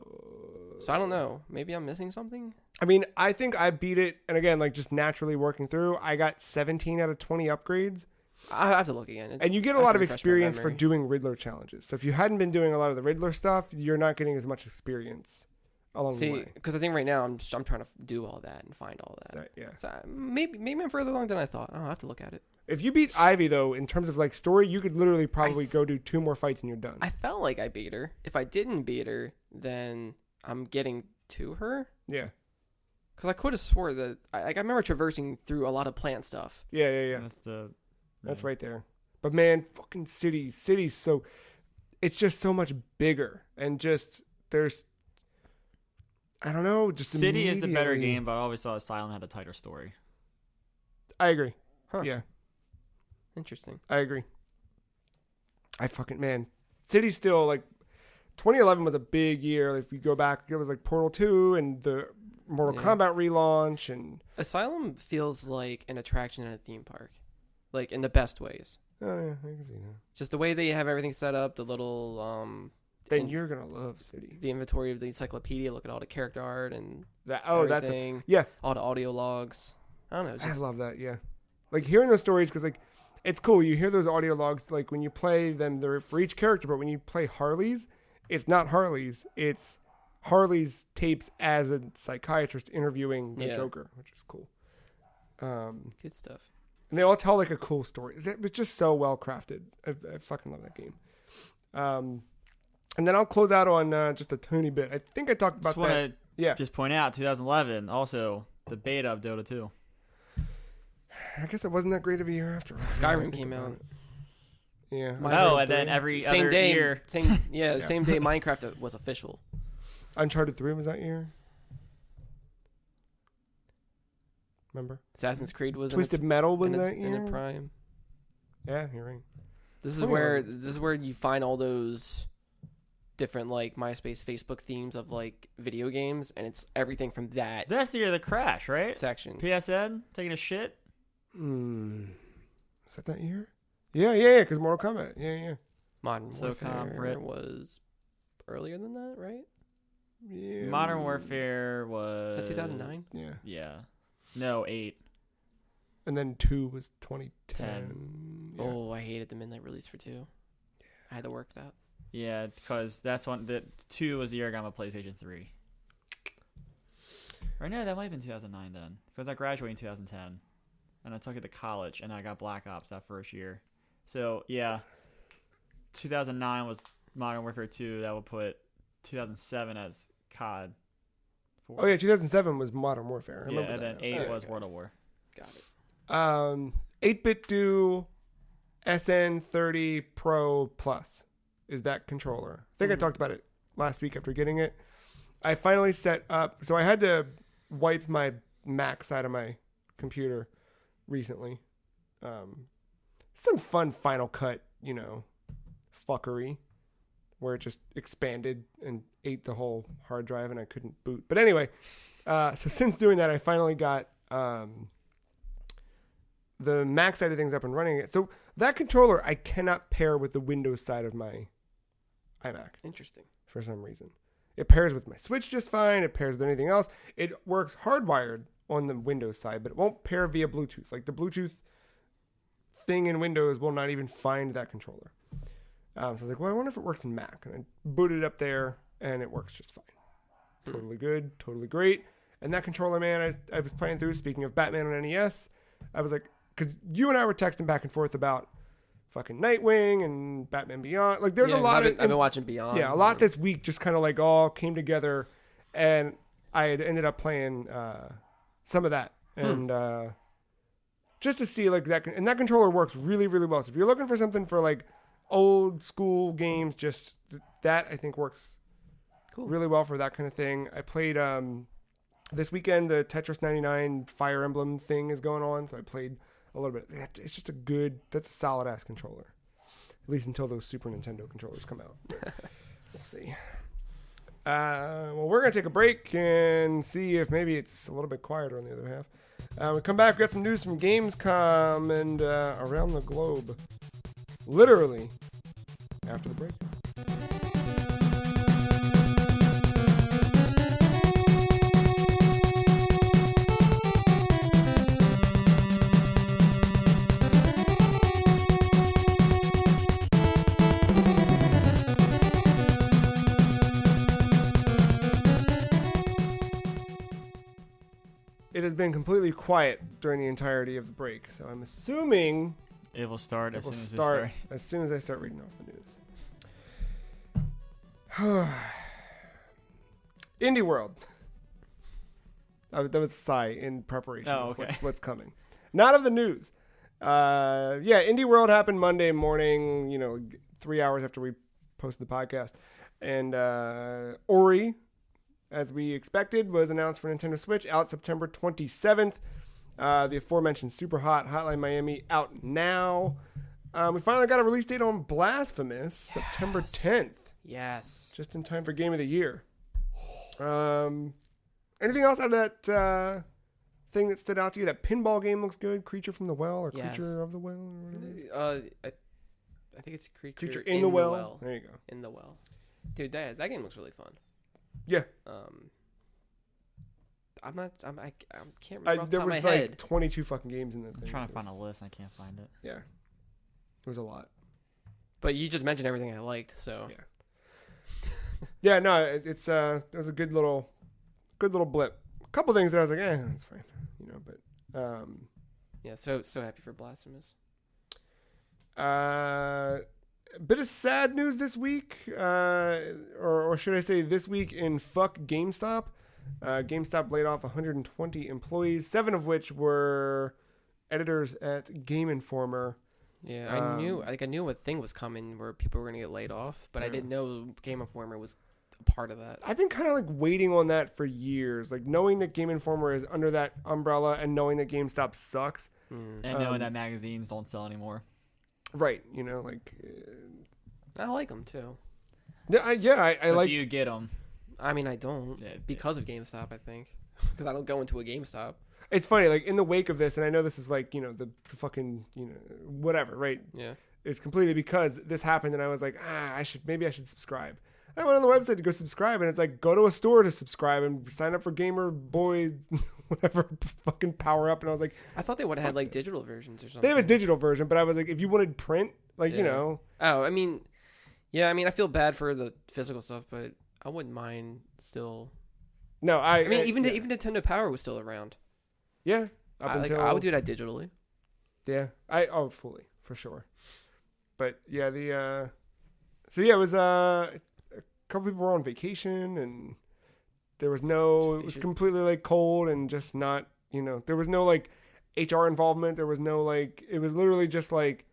So I don't know. Maybe I'm missing something. I mean, I think I beat it, and again, like just naturally working through, I got 17 out of 20 upgrades, I have to look again. and you get a I have lot to of refresh my experience for memory. doing Riddler challenges. So if you hadn't been doing a lot of the Riddler stuff, you're not getting as much experience along the See, way. because I think right now I'm trying to do all that and find all that. Yeah. So maybe I'm further along than I thought. I'll have to look at it. If you beat Ivy, though, in terms of like story, you could literally probably go do 2 more fights and you're done. I felt like I beat her. If I didn't beat her, then I'm getting to her. Yeah. Because I could have swore that I remember traversing through a lot of plant stuff. Yeah. That's right there. But man, fucking City's so, it's just so much bigger, and just there's, I don't know, just City is the better immediately- game, but I always thought Asylum had a tighter story. I agree. Huh. Yeah, Interesting. I agree. Man, City's still like, 2011 was a big year. If you go back, it was like Portal 2 and the Mortal Yeah. Kombat relaunch, and Asylum feels like an attraction in a theme park, like in the best ways. oh yeah, I can see that. Just the way they have everything set up, the little Then in- you're gonna love City. the inventory of the encyclopedia. Look at all the character art and That's everything. yeah. All the audio logs. I don't know. It's I just, love that. Yeah, like hearing those stories, because like it's cool. You hear those audio logs, like when you play them, they're for each character. But when you play Harley's, it's not Harley's. It's Harley's tapes as a psychiatrist interviewing the Yeah. Joker, which is cool. good stuff. And they all tell like a cool story. It was just so well crafted. I fucking love that game. And then I'll close out on just a tiny bit. I think I talked about Just want that. to Yeah, just point out 2011, also the beta of Dota 2. I guess it wasn't that great of a year after all. Skyrim came out. Yeah. No, and then every Same other day. year. Yeah. Same day. Minecraft was official. Uncharted 3 was that year. Remember? Assassin's Creed was Twisted Metal was in its that year. in its prime. Yeah, you're right. This is Oh, yeah. where you find all those different like MySpace, Facebook themes of like video games, and it's everything from that That's the year of the crash, right? section. PSN taking a shit. Is that year? Yeah. Because Mortal Kombat. Yeah. Modern SOCOM, Warfare Brit. was earlier than that, right? Yeah. Modern Warfare was... Is that 2009? Yeah. Yeah. No, 8. And then 2 was 2010. Yeah. Oh, I hated the midnight release for 2. I had to work that. Yeah, because that's one. The 2 was the year I got my PlayStation 3. Or no, that might have been 2009 then, because I graduated in 2010, and I took it to college, and I got Black Ops that first year. So yeah, 2009 was Modern Warfare 2. That would put 2007 as COD 4. Oh yeah, 2007 was Modern Warfare. I Yeah, remember and then that. 8 Alright, was okay. World of War. Got it. 8-bit do SN30 Pro Plus is that controller. I think I talked about it last week after getting it. I finally set up, so I had to wipe my Mac side of my computer recently. Some fun Final Cut, fuckery, where it just expanded and ate the whole hard drive and I couldn't boot. But anyway, so since doing that, I finally got the Mac side of things up and running it. So that controller I cannot pair with the Windows side of my iMac Interesting. for some reason. It pairs with my Switch just fine. It pairs with anything else. It works hardwired on the Windows side, but it won't pair via Bluetooth. Like the Bluetooth thing in Windows will not even find that controller. So I was like, well, I wonder if it works in Mac. And I booted it up there, and it works just fine. Totally good, totally great. And that controller, man, I was playing through, speaking of Batman on NES, I was like, because you and I were texting back and forth about fucking Nightwing and Batman Beyond. Like, there's a lot I've been watching Beyond. Yeah, a lot this week just kind of like all came together, and I had ended up playing some of that. And just to see like that, and that controller works really, really well. So if you're looking for something for like old school games, just that I think works really well for that kind of thing. I played this weekend, the Tetris 99 Fire Emblem thing is going on, so I played a little bit. It's just that's a solid ass controller, at least until those Super Nintendo controllers come out. We'll see. Well, we're gonna take a break and see if maybe it's a little bit quieter on the other half. We come back, we got some news from Gamescom and around the globe, literally after the break. It has been completely quiet during the entirety of the break, so I'm assuming It will start it as will soon as we start start. as soon as I start reading off the news. Indie World. That was a sigh in preparation Oh, of okay. what's coming. Not of the news. Indie World happened Monday morning, 3 hours after we posted the podcast. And Ori, as we expected, was announced for Nintendo Switch, out September 27th. The aforementioned Super Hot Hotline Miami out now. We finally got a release date on Blasphemous, September 10th. Yes. Just in time for Game of the Year. Anything else out of that thing that stood out to you? That pinball game looks good. Creature from the Well or Yes. Creature of the Well? Or whatever it is. I think it's Creature in the well. There you go. In the Well. Dude, that game looks really fun. Yeah. I can't remember off the There top of was my like head. 22 fucking games in that thing. I'm trying to It find a was- list and I can't find it. Yeah. It was a lot. But you just mentioned everything I liked, so. Yeah. Yeah, no, it was a good little blip. A couple things that I was like, that's fine, but Yeah, so happy for Blasphemous. a bit of sad news this week, or should I say this week in fuck GameStop. GameStop laid off 120 employees, 7 of which were editors at Game Informer. Yeah, I knew a thing was coming where people were going to get laid off, but I didn't know Game Informer was a part of that. I've been kind of like waiting on that for years, like knowing that Game Informer is under that umbrella and knowing that GameStop sucks. And knowing that magazines don't sell anymore. Right, I like them too. I So like. do you get them? I mean, I don't Yeah, because of GameStop. I think because I don't go into a GameStop. It's funny, like in the wake of this, and I know this is like the fucking whatever, right? Yeah. It's completely because this happened, and I was like, maybe I should subscribe. I went on the website to go subscribe, and it's like go to a store to subscribe and sign up for Gamer Boy, whatever fucking Power Up, and I was like, I thought they would have had like digital versions or something. they have a digital version, but I was like, if you wanted print, like Oh, I mean, yeah, I mean, I feel bad for the physical stuff, but I wouldn't mind still. no, I mean, even Nintendo Power was still around. yeah, up until I would do that digitally. yeah, fully for sure, but yeah, it was a couple people were on vacation and it was completely like cold and just not, there was no like HR involvement. There was no like, it was literally just like,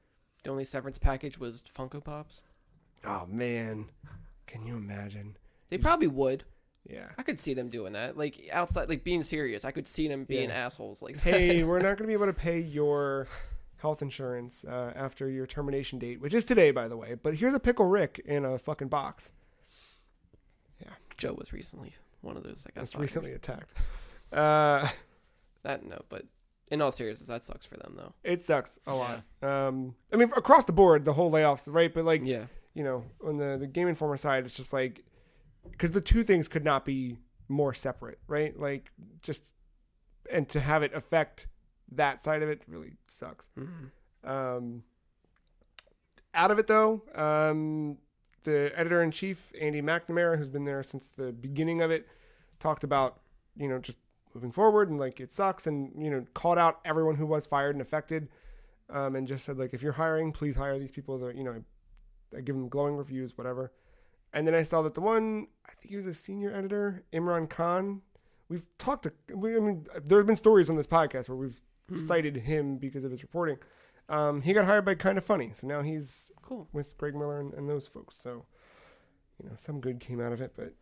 The only severance package was Funko Pops. oh man, can you imagine? They probably would. Yeah. I could see them doing that. Like outside, like being serious. I could see them being assholes like that. Hey, we're not going to be able to pay your health insurance after your termination date, which is today, by the way. But here's a Pickle Rick in a fucking box. Joe was recently one of those that got fired. Recently attacked. But in all seriousness, that sucks for them though. It sucks a lot. I mean, across the board, the whole layoffs, right? But like, Yeah. On the Game Informer side, it's just like, because the two things could not be more separate, right? Like, and to have it affect that side of it really sucks. Mm-hmm. Out of it though, the editor-in-chief, Andy McNamara, who's been there since the beginning of it, talked about, just moving forward and like it sucks and, called out everyone who was fired and affected, and just said like, if you're hiring, please hire these people that, I give them glowing reviews, whatever. And then I saw that the one, I think he was a senior editor, Imran Khan. We've talked there have been stories on this podcast where we've cited him because of his reporting. He got hired by Kind of Funny, so now he's Cool with Greg Miller and those folks. So, some good came out of it. But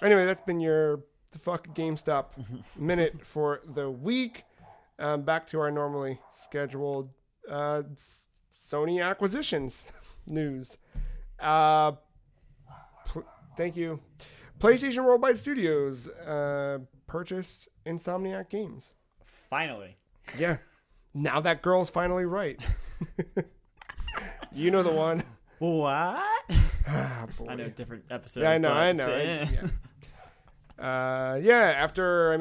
anyway, that's been your the fuck GameStop minute for the week. Back to our normally scheduled Sony acquisitions news. Thank you. PlayStation Worldwide Studios purchased Insomniac Games. Finally. Yeah. Now that girl's finally right. You know the one. What? Boy. I know different episodes. Yeah, I know. but I know. After,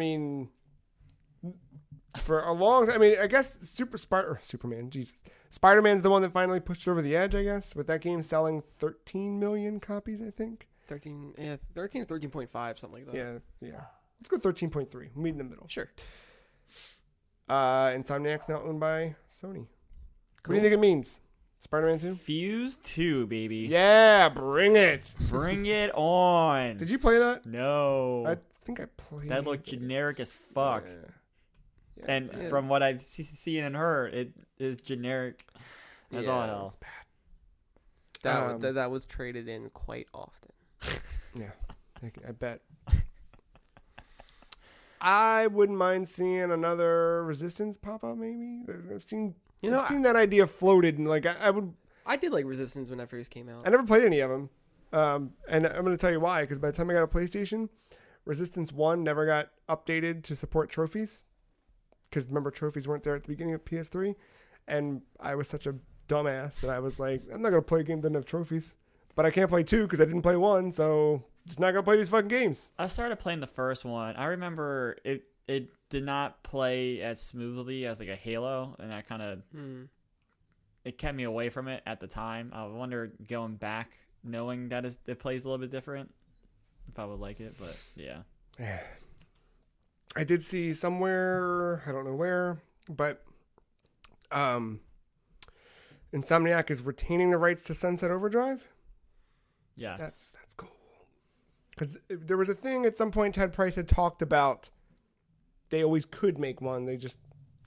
for a long time, I guess Superman, Jesus. Spider-Man's the one that finally pushed over the edge, I guess, with that game selling 13 million copies, I think. 13 or 13.5, something like that. Yeah. Let's go 13.3. Meet in the middle. Sure. Insomniac's now owned by Sony. What do you think it means? Spider-Man 2? Fuse 2, baby. Yeah, bring it. Bring it on. Did you play that? No. I think I played That looked generic as fuck. Yeah, And from what I've seen and heard, it is generic as all hell. That was traded in quite often. Yeah, I bet. I wouldn't mind seeing another Resistance pop up. Maybe I've seen that idea floated, and like I did like Resistance when that first came out. I never played any of them, and I'm going to tell you why. Because by the time I got a PlayStation, Resistance 1 never got updated to support trophies. Because remember, trophies weren't there at the beginning of PS3, and I was such a dumbass that I was like, I'm not going to play a game that doesn't have trophies. But I can't play 2 because I didn't play 1, so just not going to play these fucking games. I started playing the first one. I remember it did not play as smoothly as like a Halo, and that kind of it kept me away from it at the time. I wonder going back, knowing that it plays a little bit different, if I would like it. But yeah. I did see somewhere, I don't know where, but Insomniac is retaining the rights to Sunset Overdrive. Yes. That's cool. Because there was a thing at some point Ted Price had talked about. They always could make one. They just,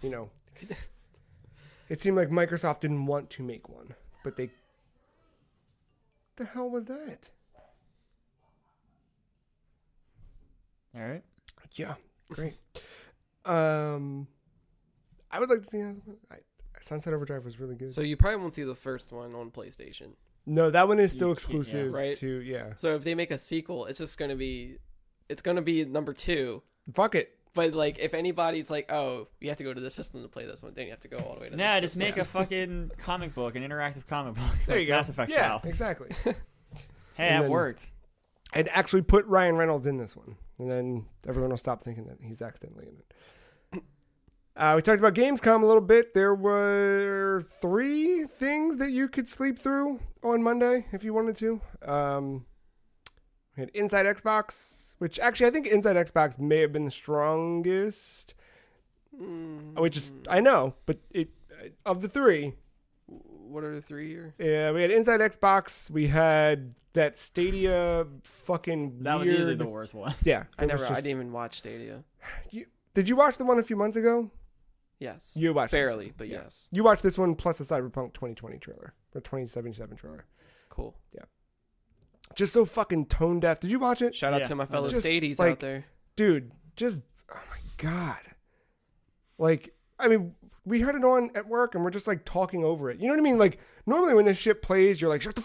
it seemed like Microsoft didn't want to make one, but they. What the hell was that? All right. Yeah. Great. I would like to see another one. Sunset Overdrive was really good. So you probably won't see the first one on PlayStation. No, that one is still You can't- yeah. exclusive Right. to So if they make a sequel, it's just gonna be number 2. Fuck it. But like, if anybody's like, oh, you have to go to this system to play this one, then you have to go all the way to. Nah, this just make a fucking comic book, an interactive comic book, There like you go. Mass Effect Yeah, style. exactly. Hey, And that then- worked. And actually put Ryan Reynolds in this one, and then everyone will stop thinking that he's accidentally in it. We talked about Gamescom a little bit. There were 3 things that you could sleep through on Monday if you wanted to. We had Inside Xbox, which actually I think Inside Xbox may have been the strongest. Which is, I know, but of the 3. What are the 3 here? Yeah, we had Inside Xbox. We had that Stadia fucking That was weird. easily the worst one. Yeah, I it was didn't just- even watch Stadia. Did you watch the one a few months ago? Yes. You watched this barely, one. but Yeah. yes. You watched this one plus the Cyberpunk 2020 trailer or 2077 trailer. Cool. Just so fucking tone deaf. Did you watch it, Shout out Yeah, to my fellow just, Stadies like, out there. dude? Just oh my god. Like, I mean, we had it on at work and we're just like talking over it. You know what I mean? Like, normally when this shit plays, you're like, shut the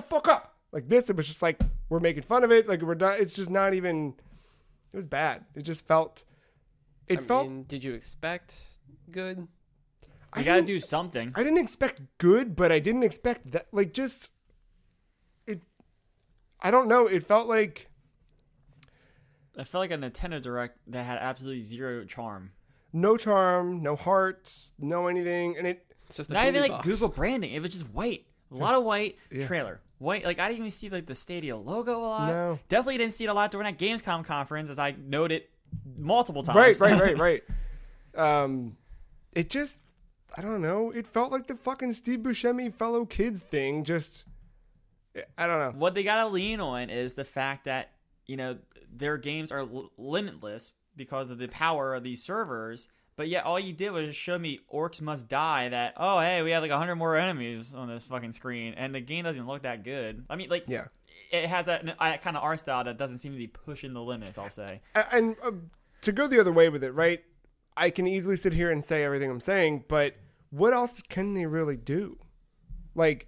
fuck up. Like this, it was just like we're making fun of it. Like we're not. It's just not even. It was bad. It just felt. I mean, did you expect good? You gotta do something. I didn't expect good, but I didn't expect that. Like, just it. I don't know. It felt like I felt like a Nintendo Direct that had absolutely zero charm. no charm, no heart, no anything, and it. It's just a Not even movie like box. Google branding. It was just white. A lot of white. Yeah. Trailer. White. Like, I didn't even see like the Stadia logo a lot. No. Definitely didn't see it a lot during that Gamescom conference, as I noted multiple times. Right. It just. I don't know. It felt like the fucking Steve Buscemi fellow kids thing. Just. I don't know. What they gotta lean on is the fact that, you know, their games are limitless because of the power of these servers. But yet all you did was show me Orcs Must Die that, oh, hey, we have like 100 more enemies on this fucking screen. And the game doesn't even look that good. I mean, like, Yeah. it has that kind of art style that doesn't seem to be pushing the limits, I'll say. And to go the other way with it, right? I can easily sit here and say everything I'm saying, but what else can they really do? Like,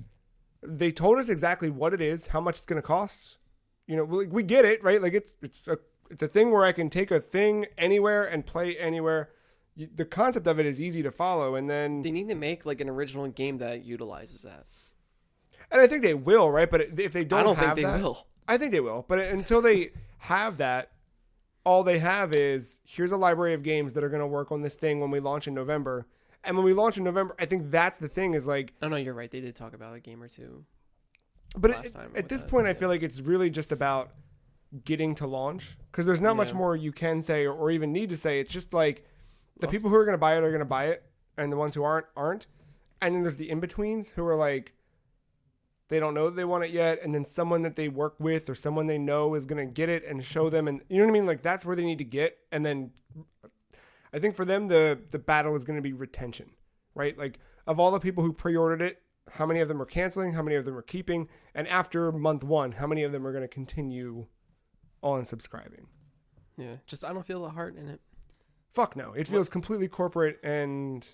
they told us exactly what it is, how much it's going to cost. You know, we get it, right? Like, it's a thing where I can take a thing anywhere and play anywhere. The concept of it is easy to follow, and then They need to make like an original game that utilizes that. and I think they will, right? But if they don't, I don't have think they that, will. I think they will. But until they have that, all they have is here's a library of games that are going to work on this thing when we launch in November. And when we launch in November, I think that's the thing is like. Oh no, you're right. They did talk about a game or two. But last time at with this that, point, I yeah. feel like it's really just about getting to launch because there's not much Yeah. more you can say or even need to say. It's just like the Also- people who are going to buy it are going to buy it, and the ones who aren't. And then there's the in betweens who are like, they don't know that they want it yet, and then someone that they work with or someone they know is going to get it and show them, and you know what I mean? Like that's where they need to get, and then I think for them the battle is going to be retention, right? Like of all the people who pre-ordered it, how many of them are canceling? How many of them are keeping? And after month 1, how many of them are going to continue on subscribing? Yeah, just I don't feel the heart in it. Fuck no. It feels completely corporate and,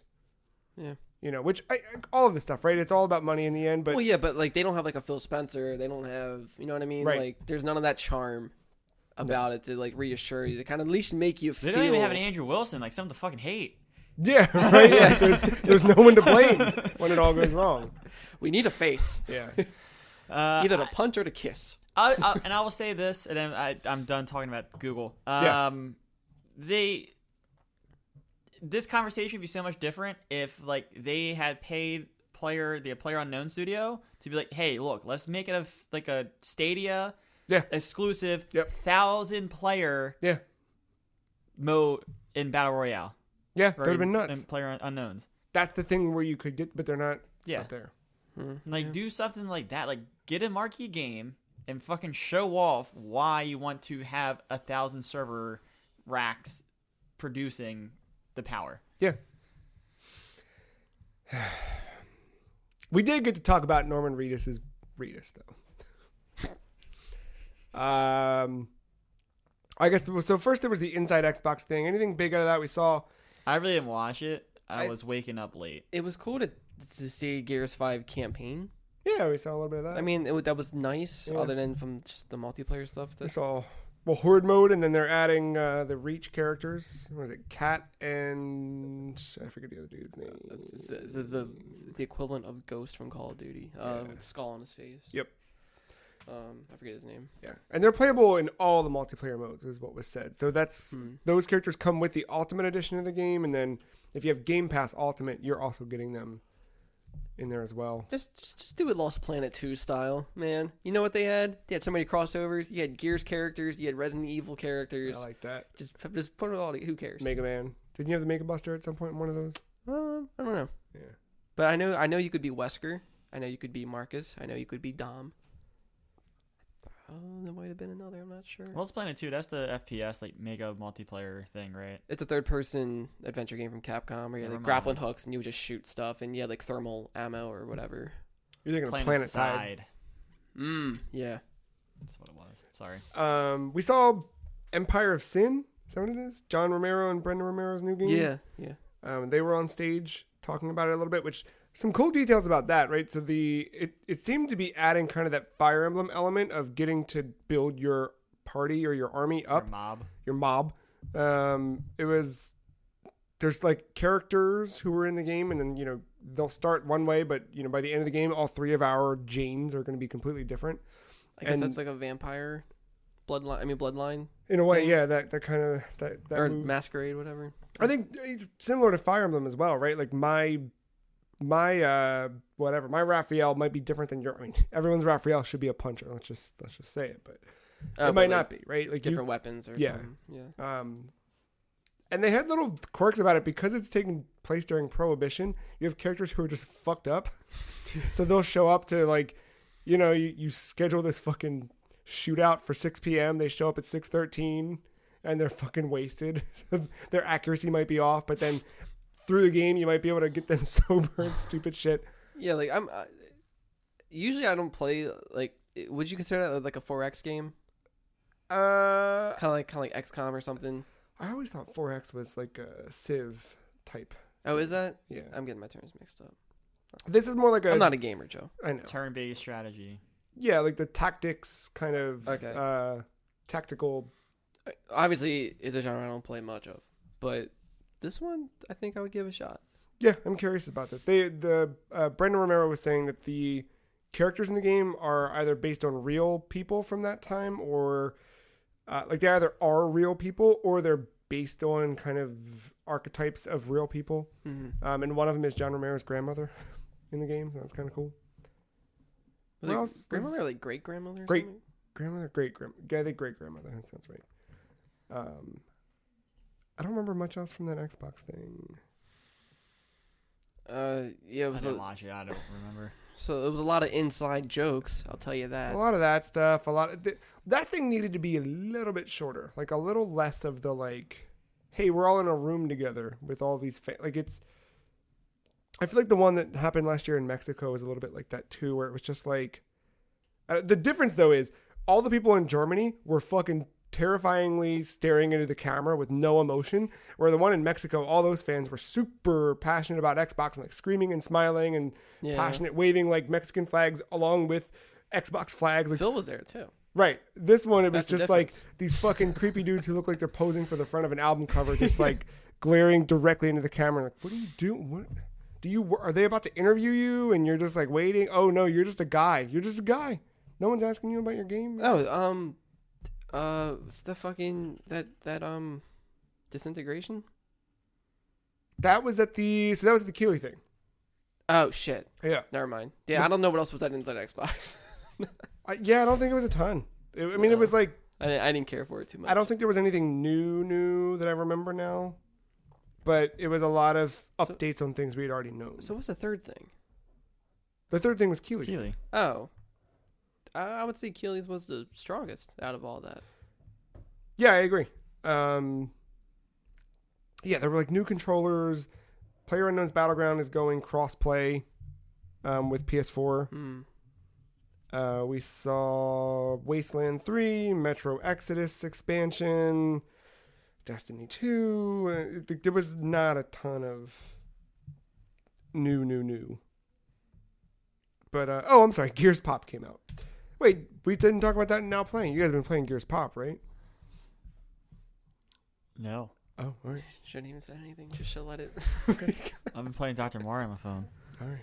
Yeah. you know, which all of this stuff, right? It's all about money in the end. But Well, yeah, but like they don't have like a Phil Spencer. They don't have, you know what I mean? Right. Like there's none of that charm about it to like reassure you. To kind of at least make you They feel. don't even have an Andrew Wilson, like something to fucking hate. yeah, right. Yeah. There's no one to blame when it all goes wrong. We need a face, Yeah. either to punch or to kiss. And I will say this, and then I'm done talking about Google. Yeah. This conversation would be so much different if like they had paid the Player Unknown studio to be like, hey, look, let's make it a Stadia Yeah. exclusive Yep. 1,000 player Yeah. mode in Battle Royale. Yeah. Right? That would have been nuts. In Player Unknowns. That's the thing where you could get, but they're not. It's Yeah. not there. Like, do something like that. Like, get a marquee game and fucking show off why you want to have 1,000 server racks producing the power. Yeah. We did get to talk about Norman Reedus's Reedus, though. I guess so. First, there was the Inside Xbox thing. Anything big out of that we saw? I really didn't watch it. I I- was waking up late. It was cool to see Gears 5 campaign. Yeah, we saw a little bit of that. I mean, that was nice, Yeah. other than from just the multiplayer stuff. We saw Horde mode, and then they're adding the Reach characters. What is it? Cat and I forget the other dude's name. The equivalent of Ghost from Call of Duty. With skull on his face. Yep. I forget his name. Yeah, and they're playable in all the multiplayer modes, is what was said. So that's those characters come with the Ultimate Edition of the game, and then if you have Game Pass Ultimate, you're also getting them in there as well. Just do it Lost Planet 2 style, man. You know what they had? They had so many crossovers. You had Gears characters. You had Resident Evil characters. I like that. Just put it all. Who cares? Mega Man. Didn't you have the Mega Buster at some point in one of those? I don't know. Yeah. But I know you could be Wesker. I know you could be Marcus. I know you could be Dom. Oh, there might have been another. I'm not sure. Well, Lost Planet 2, that's the FPS, like, mega multiplayer thing, right? It's a third-person adventure game from Capcom where you had like grappling hooks and you would just shoot stuff, and you had like thermal ammo or whatever. You're thinking of Planet Side. Yeah. That's what it was. Sorry. We saw Empire of Sin. Is that what it is? John Romero and Brenda Romero's new game. Yeah. They were on stage talking about it a little bit, which some cool details about that, right? So it seemed to be adding kind of that Fire Emblem element of getting to build your party or your army up, your mob. There's like characters who were in the game, and then they'll start one way, but by the end of the game, all three of our Janes are going to be completely different. I guess that's like a vampire bloodline. In a way, yeah, that kind of that or move. masquerade, whatever. I think similar to Fire Emblem as well, right? Like my Raphael might be different than your. I mean, everyone's Raphael should be a puncher. Let's just say it, but it might not be, right? Like different weapons or something. Yeah. And they had little quirks about it because it's taking place during Prohibition. You have characters who are just fucked up, so they'll show up to like, you schedule this fucking shootout for 6 p.m. They show up at 6:13, and they're fucking wasted. So their accuracy might be off, but then through the game, you might be able to get them sober and stupid shit. Yeah, like usually I don't play like. Would you consider that like a 4X game? Kind of like XCOM or something. I always thought 4X was like a Civ type. Oh, is that? Yeah. I'm getting my terms mixed up. This is more like I'm not a gamer, Joe. I know. Turn-based strategy. Yeah, like the tactics kind of tactical. Obviously, it's a genre I don't play much of, but this one I think I would give a shot. Yeah, I'm curious about this. Brendan Romero was saying that the characters in the game are either based on real people from that time, or like they either are real people or they're based on kind of archetypes of real people. Mm-hmm. And one of them is John Romero's grandmother in the game. So that's kind of cool. What else? Grandmother, like great grandmother? Great grandmother, great grandmother. Yeah, I think great grandmother. That sounds right. I don't remember much else from that Xbox thing. Yeah, it was I didn't watch it. I don't remember. So it was a lot of inside jokes. I'll tell you that. A lot of that stuff. That thing needed to be a little bit shorter, like a little less of the like, hey, we're all in a room together with all these I feel like the one that happened last year in Mexico was a little bit like that too, where it was just like, the difference though is all the people in Germany were fucking terrifyingly staring into the camera with no emotion, where the one in Mexico, all those fans were super passionate about Xbox and like screaming and smiling and passionate, waving like Mexican flags along with Xbox flags. Like, Phil was there too. Right. This one, it was just like difference. these fucking creepy dudes who look like they're posing for the front of an album cover, just like glaring directly into the camera. Like, what are you doing? What do you? Are they about to interview you? And you're just like waiting. Oh no, you're just a guy. You're just a guy. No one's asking you about your game. What's the fucking that disintegration? That was at the Keeley thing. Oh shit. Yeah. Never mind. Yeah, I don't know what else was that inside Xbox. I don't think it was a ton. It was like I didn't care for it too much. I don't think there was anything new that I remember now, but it was a lot of updates on things we had already known. So what's the third thing? The third thing was Keeley. Keeley. Oh. I would say Keeley's was the strongest out of all that. Yeah, I agree. Yeah, there were like new controllers. PlayerUnknown's Battleground is going cross-play with PS4. We saw Wasteland 3, Metro Exodus expansion, Destiny 2. There was not a ton of new. But I'm sorry, Gears Pop came out. Wait, we didn't talk about that in Now Playing. You guys have been playing Gears Pop, right? No. Oh, all right. Shouldn't even say anything. Just should let it. I've been playing Dr. Mario on my phone. All right.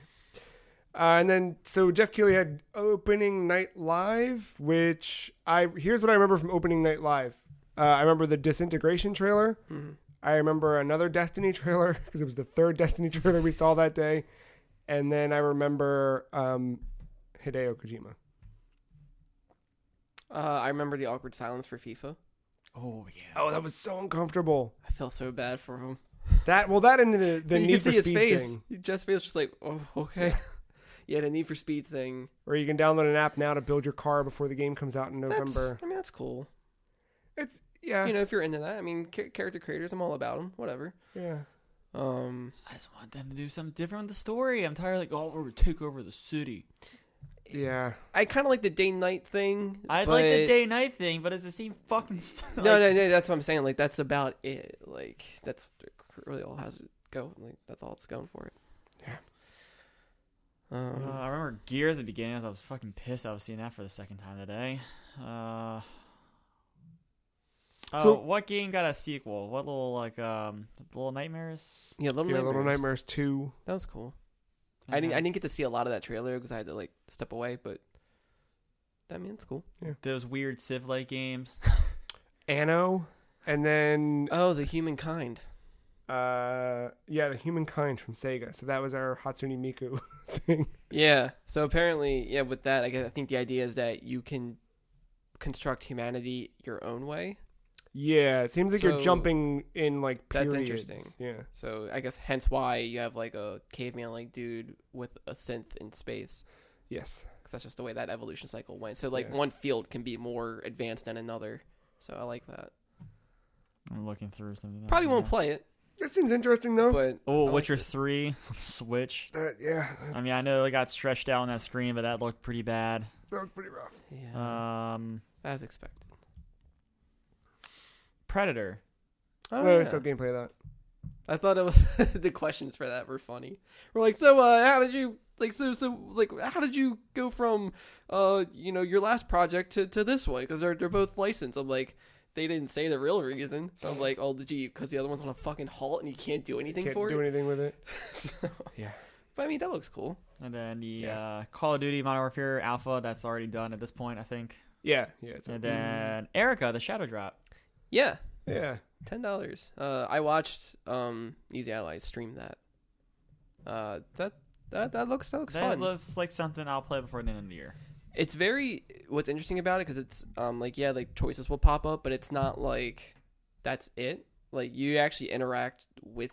And then, so Jeff Keighley had Opening Night Live, here's what I remember from Opening Night Live. I remember the Disintegration trailer. Mm-hmm. I remember another Destiny trailer, because it was the third Destiny trailer we saw that day. And then I remember Hideo Kojima. I remember the awkward silence for FIFA. Oh, yeah. Oh, that was so uncomfortable. I felt so bad for him. That and the you Need for can see his Speed face. thing. Jeff's face was just like, oh, okay. Yeah, the Need for Speed thing. Or you can download an app now to build your car before the game comes out in November. That's cool. It's, yeah. You know, if you're into that. I mean, character creators, I'm all about them. Whatever. Yeah. I just want them to do something different with the story. I'm tired of we're going to take over the city. Yeah. I kind of like the day-night thing. I like the day-night thing, but it's the same fucking stuff. No, that's what I'm saying. Like, that's about it. Like, that's really all has to go. Like, that's all it's going for it. Yeah. I remember Gear at the beginning. I was fucking pissed I was seeing that for the second time today. What game got a sequel? What little, Little Nightmares? Yeah, Little Nightmares 2. That was cool. I didn't get to see a lot of that trailer because I had to step away, but I mean, it's cool. Yeah. Those weird Civ-like games. Anno, and then the Humankind. The Humankind from Sega. So that was our Hatsune Miku thing. Yeah. So apparently, with that, I think the idea is that you can construct humanity your own way. Yeah, it seems like you're jumping in periods. That's interesting. Yeah. So I guess hence why you have a caveman dude with a synth in space. Yes. Because that's just the way that evolution cycle went. So one field can be more advanced than another. So I like that. I'm looking through something. Probably won't play it. That seems interesting though. But Witcher 3 Switch. Yeah. I mean, I know it got stretched out on that screen, but that looked pretty bad. That looked pretty rough. Yeah. As expected. Predator. Still gameplay of that. I thought it was the questions for that were funny. We're like, so how did you how did you go from your last project to this one? Because they're both licensed. I'm like, they didn't say the real reason. I'm like, because the other one's on a fucking halt and you can't do anything for it. Can't do anything with it. So, yeah. But I mean, that looks cool. And then the Call of Duty Modern Warfare Alpha, that's already done at this point, I think. Yeah. And then Erica, the Shadow Drop. Yeah. Yeah. $10. I watched Easy Allies stream that. That looks fun. That looks like something I'll play before the end of the year. It's what's interesting about it because it's choices will pop up, but it's not like that's it. Like you actually interact with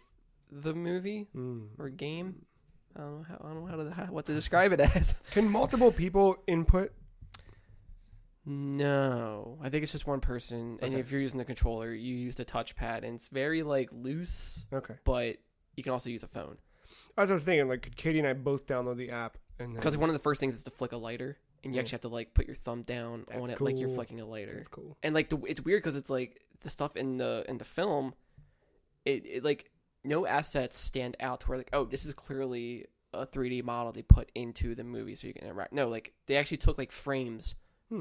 the movie or game. I don't know what to describe it as. Can multiple people input? No, I think it's just one person, and if you're using the controller, you use the touchpad, and it's very loose. Okay, but you can also use a phone. As I was thinking, could Katie and I both download the app? Because one of the first things is to flick a lighter, and you actually have to put your thumb down on it like you're flicking a lighter. That's cool. And it's weird because it's the stuff in the film, it no assets stand out to where this is clearly a 3D model they put into the movie so you can interact. No, they actually took frames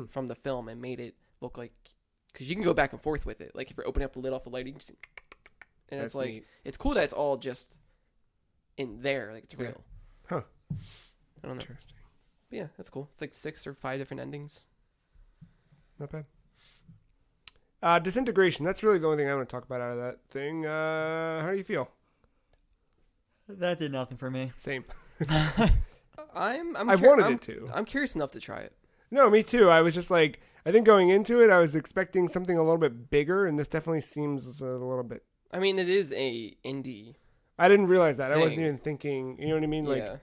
from the film and made it look because you can go back and forth with it. If you're opening up the lid off the lighter, you can just, and that's it's neat. It's cool that it's all just in there, it's real. Huh. I don't know. Interesting. But yeah, that's cool. It's 6 or 5 different endings. Not bad. Disintegration. That's really the only thing I want to talk about out of that thing. How do you feel? That did nothing for me. Same. I wanted it to. I'm curious enough to try it. No, me too. I was just I think going into it, I was expecting something a little bit bigger, and this definitely seems a little bit. I mean, it is a indie. I didn't realize that. Thing. I wasn't even thinking. You know what I mean? Yeah.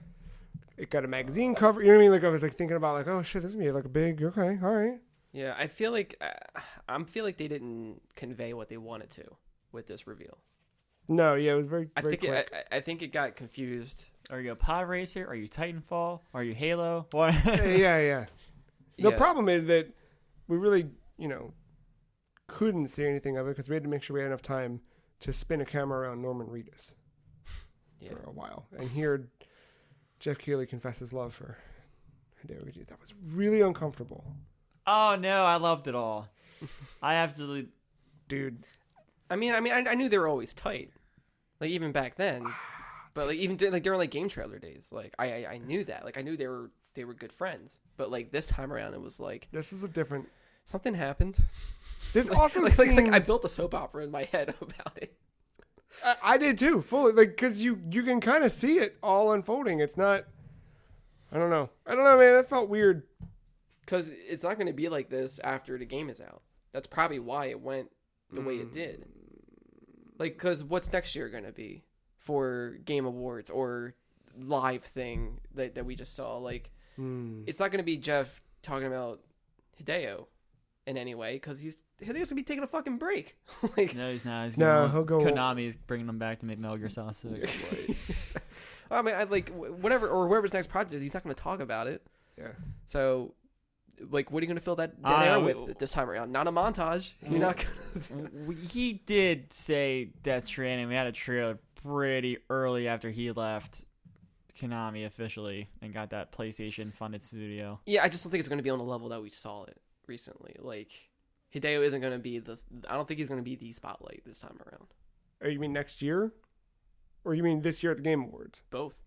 It got a magazine cover. You know what I mean? I was thinking about oh shit, this is gonna be a big. Okay, all right. Yeah, I feel like they didn't convey what they wanted to with this reveal. No, yeah, it was very. Quick. I think it got confused. Are you a pod racer? Are you Titanfall? Are you Halo? What? yeah. The problem is that we really, couldn't see anything of it because we had to make sure we had enough time to spin a camera around Norman Reedus for a while and hear Jeff Keighley confess his love for was really uncomfortable. Oh no, I loved it all. I absolutely, Dude. I knew they were always tight, like even back then, but like even during like game trailer days, like I knew that, like I knew they were good friends, but like this time around it was like This is a different. something happened. This also like seemed, I built a soap opera in my head about it. I did too, fully, like, because you can kind of see it all unfolding. It's not. I don't know, man. That felt weird. Because it's not going to be like this after the game is out. That's probably why it went the way it did. Like, because what's next year going to be for Game Awards or live thing that we just saw? Like, it's not going to be Jeff talking about Hideo in any way, because Hideo's going to be taking a fucking break. Like, no, he's not. He'll go. Konami's bringing him back to make Metal Gear Solid 6. I mean, I like whatever his next project is, he's not going to talk about it. Yeah. So, like, what are you going to fill that dead air with this time around? Not a montage. You're not going to. He did say Death Stranding. We had a trailer pretty early after he left Konami officially and got that PlayStation funded studio. Yeah, I just don't think it's going to be on the level that we saw it recently. Like, Hideo isn't going to be this. I don't think he's going to be the spotlight this time around. Oh, you mean next year? Or you mean this year at the Game Awards? Both.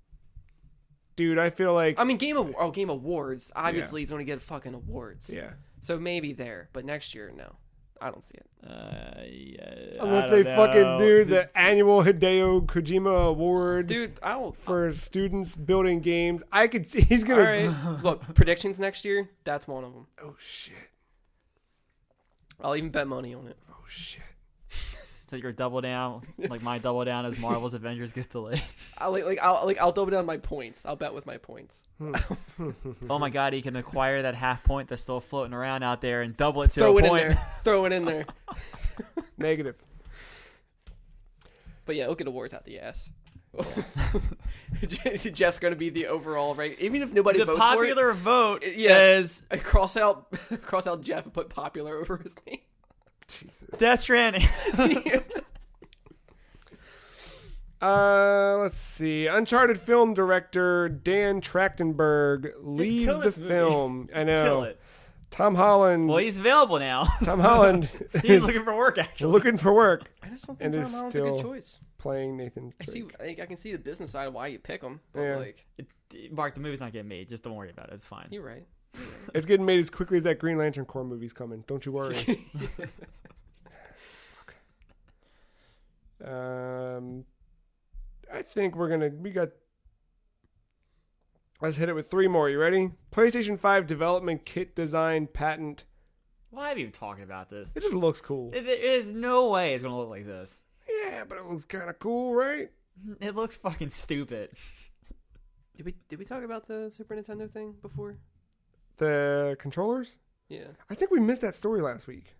Dude, I feel like... I mean, Game Awards. Obviously, he's going to get fucking awards. Yeah. So maybe there. But next year, no. I don't see it. Yeah, Unless they fucking do the annual Hideo Kojima Award. Dude, for students building games. I could see he's going to... All right. Look, predictions next year, that's one of them. Oh, shit. I'll even bet money on it. Oh, shit. So your double down, like my double down is Marvel's Avengers gets delayed. I'll double down my points. I'll bet with my points. Oh my god, he can acquire that half point that's still floating around out there and double it to a point. Throw it in there. Negative. But yeah, he'll get awards out the ass. Jeff's gonna be the overall right. Even if nobody votes for it, the popular vote is cross out Jeff and put popular over his name. Jesus. Death Stranding. Let's see. Uncharted film director Dan Trachtenberg leaves the film. I know. Kill it. Tom Holland. Well, he's available now. Tom Holland. He's looking for work, actually. Looking for work. I just don't think Tom Holland's a good choice. Playing Nathan Drake. I can see the business side of why you pick him. But Yeah. Mark, the movie's not getting made. Just don't worry about it. It's fine. You're right. It's getting made as quickly as that Green Lantern Corps movie's coming. Don't you worry. I think let's hit it with three more. You ready? PlayStation 5 development kit design patent. Why are we even talking about this? It just looks cool. There is no way it's going to look like this. Yeah, but it looks kind of cool, right? It looks fucking stupid. Did we talk about the Super Nintendo thing before? The controllers? Yeah. I think we missed that story last week.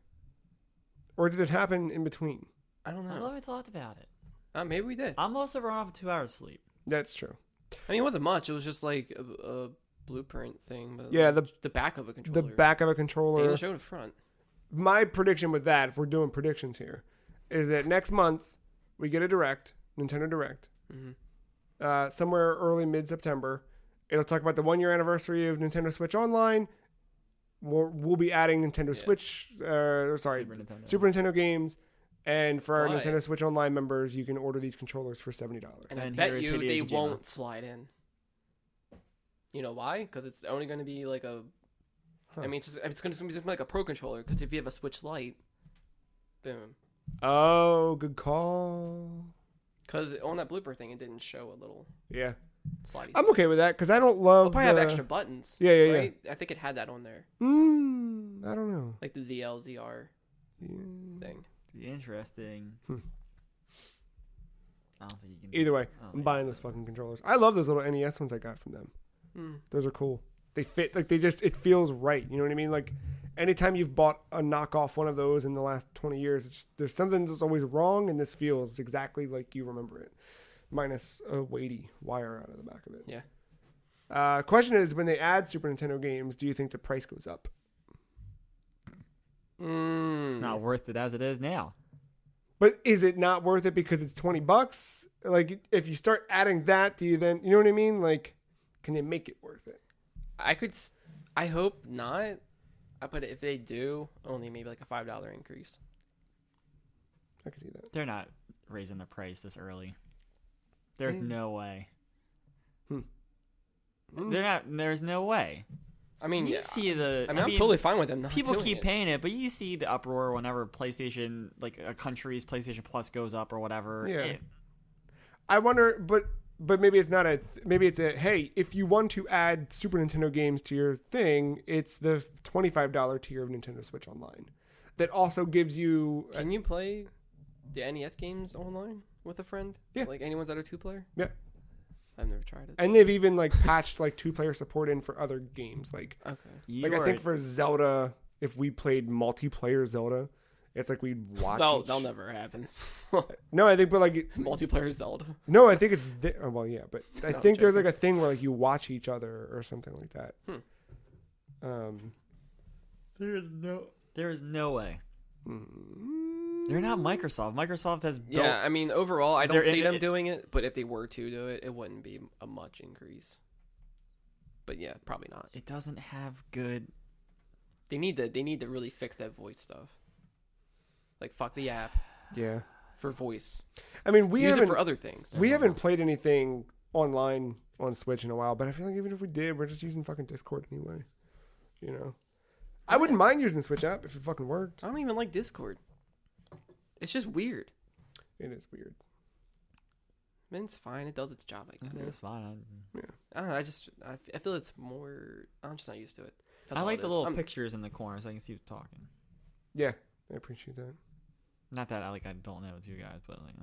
Or did it happen in between? I don't I know. thought we talked about it. Maybe we did. I'm also running off of 2 hours sleep. That's true. I mean, it wasn't much. It was just like a blueprint thing. But Yeah, the back of a controller. The back of a controller. They didn't show the front. My prediction with that, if we're doing predictions here, is that next month we get a Nintendo Direct. Mm-hmm. Somewhere early mid-September. It'll talk about the 1-year anniversary of Nintendo Switch Online. We'll be adding Nintendo Switch, Super Nintendo games. And for our Nintendo Switch Online members, you can order these controllers for $70. And I bet you they won't slide in. You know why? Because it's only going to be like a... I mean, it's going to be something like a Pro Controller. Because if you have a Switch Lite, boom. Oh, good call. Because on that blooper thing, it didn't show a little... Yeah. Slidey. I'm okay with that because I don't love. It'll probably have extra buttons. Yeah. I think it had that on there. I don't know. Like the ZL, ZR thing. Interesting. I don't think you can. Either way, I'm buying those fucking controllers. I love those little NES ones I got from them. Those are cool. They fit. Like it feels right. You know what I mean? Like anytime you've bought a knockoff one of those in the last 20 years, there's something that's always wrong, and this feels exactly like you remember it. Minus a weighty wire out of the back of it. Yeah. Question is, when they add Super Nintendo games, do you think the price goes up? It's not worth it as it is now. But is it not worth it because it's $20? Like, if you start adding that, do you then, you know what I mean? Like, can they make it worth it? I hope not. But if they do, only maybe like a $5 increase. I can see that. They're not raising the price this early. There's no way. They're not. There's no way. I mean, you see the. I'm totally fine with them. People keep paying it, but you see the uproar whenever PlayStation, like a country's PlayStation Plus goes up or whatever. Yeah. I wonder, but maybe it's not maybe it's a, hey, if you want to add Super Nintendo games to your thing, it's the $25 tier of Nintendo Switch Online. That also gives you. Can you play the NES games online with a friend? Yeah. Like anyone's at a 2-player? Yeah. I've never tried it. And they've even like patched like 2-player support in for other games. Like, okay. I think for Zelda, if we played multiplayer Zelda, it's like we'd watch. That'll never happen. No, I think, but like multiplayer Zelda. No, I think it's well, yeah, but I think there's joking. like a thing where like you watch each other or something like that. There is no way. They're not Microsoft. Microsoft has built. Yeah, I mean, overall, I don't see them doing it. But if they were to do it, it wouldn't be a much increase. But yeah, probably not. It doesn't have good. They need to really fix that voice stuff. Like fuck the app. Yeah. For voice. I mean, we use haven't it for other things. We haven't played anything online on Switch in a while, but I feel like even if we did, we're just using fucking Discord anyway. You know, I wouldn't mind using the Switch app if it fucking worked. I don't even like Discord. It's just weird. It is weird. I mean, it's fine. It does its job, I guess. It's fine. Yeah. I don't know. I feel it's more. I'm just not used to it. I like the little pictures in the corner so I can see who's talking. Yeah, I appreciate that. Not that I don't know it's you guys, but like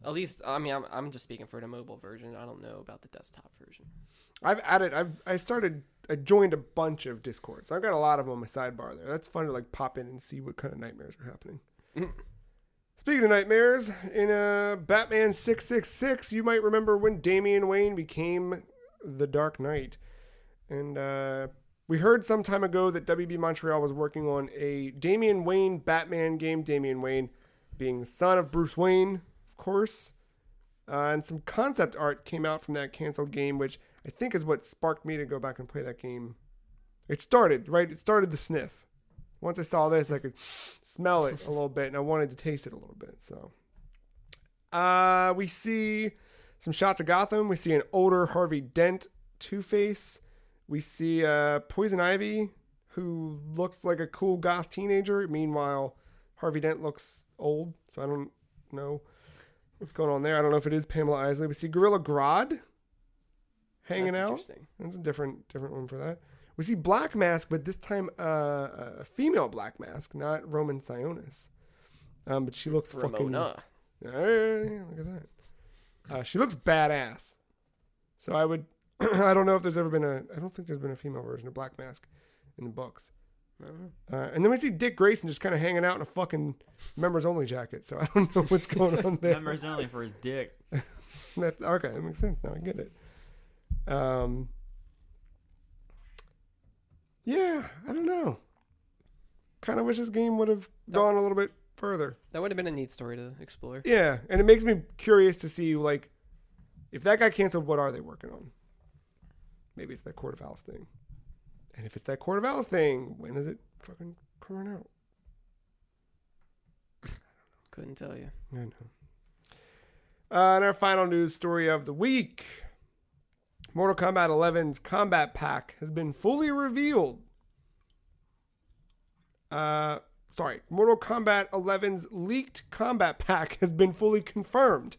at least I mean I'm just speaking for the mobile version. I don't know about the desktop version. I joined a bunch of Discords. I've got a lot of them on my sidebar there. That's fun to like pop in and see what kind of nightmares are happening. Speaking of nightmares, in Batman 666, you might remember when Damian Wayne became the Dark Knight. And we heard some time ago that WB Montreal was working on a Damian Wayne Batman game. Damian Wayne being the son of Bruce Wayne, of course. And some concept art came out from that canceled game, which I think is what sparked me to go back and play that game. It started the sniff. Once I saw this, I could smell it a little bit, and I wanted to taste it a little bit. So, we see some shots of Gotham. We see an older Harvey Dent, Two-Face. We see Poison Ivy, who looks like a cool goth teenager. Meanwhile, Harvey Dent looks old, so I don't know what's going on there. I don't know if it is Pamela Isley. We see Gorilla Grodd hanging out. That's a different one for that. We see Black Mask, but this time a female Black Mask, not Roman Sionis. But she looks Ramona. Yeah, look at that. She looks badass. So I would. I don't know if there's ever been I don't think there's been a female version of Black Mask in the books. And then we see Dick Grayson just kind of hanging out in a fucking members only jacket. So I don't know what's going on there. Members only for his dick. That's okay. That makes sense. Now I get it. Yeah, I don't know. Kind of wish this game would have gone a little bit further. That would have been a neat story to explore. Yeah, and it makes me curious to see, like, if that got canceled, what are they working on? Maybe it's that Court of Owls thing. And if it's that Court of Owls thing, when is it fucking coming out? Couldn't tell you. I know. And our final news story of the week. Mortal Kombat 11's Combat Pack has been fully revealed. Mortal Kombat 11's leaked Combat Pack has been fully confirmed.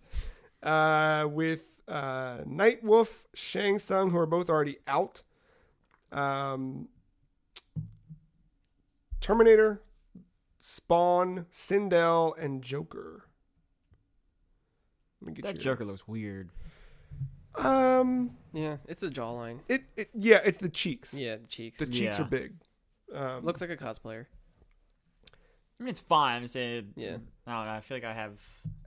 With Nightwolf, Shang Tsung, who are both already out. Terminator, Spawn, Sindel, and Joker. That Joker looks weird. Yeah, it's a jawline. It's the cheeks. Yeah, the cheeks. The cheeks are big. Looks like a cosplayer. I mean, it's fine. I'm saying, yeah. I don't know. I feel like I have.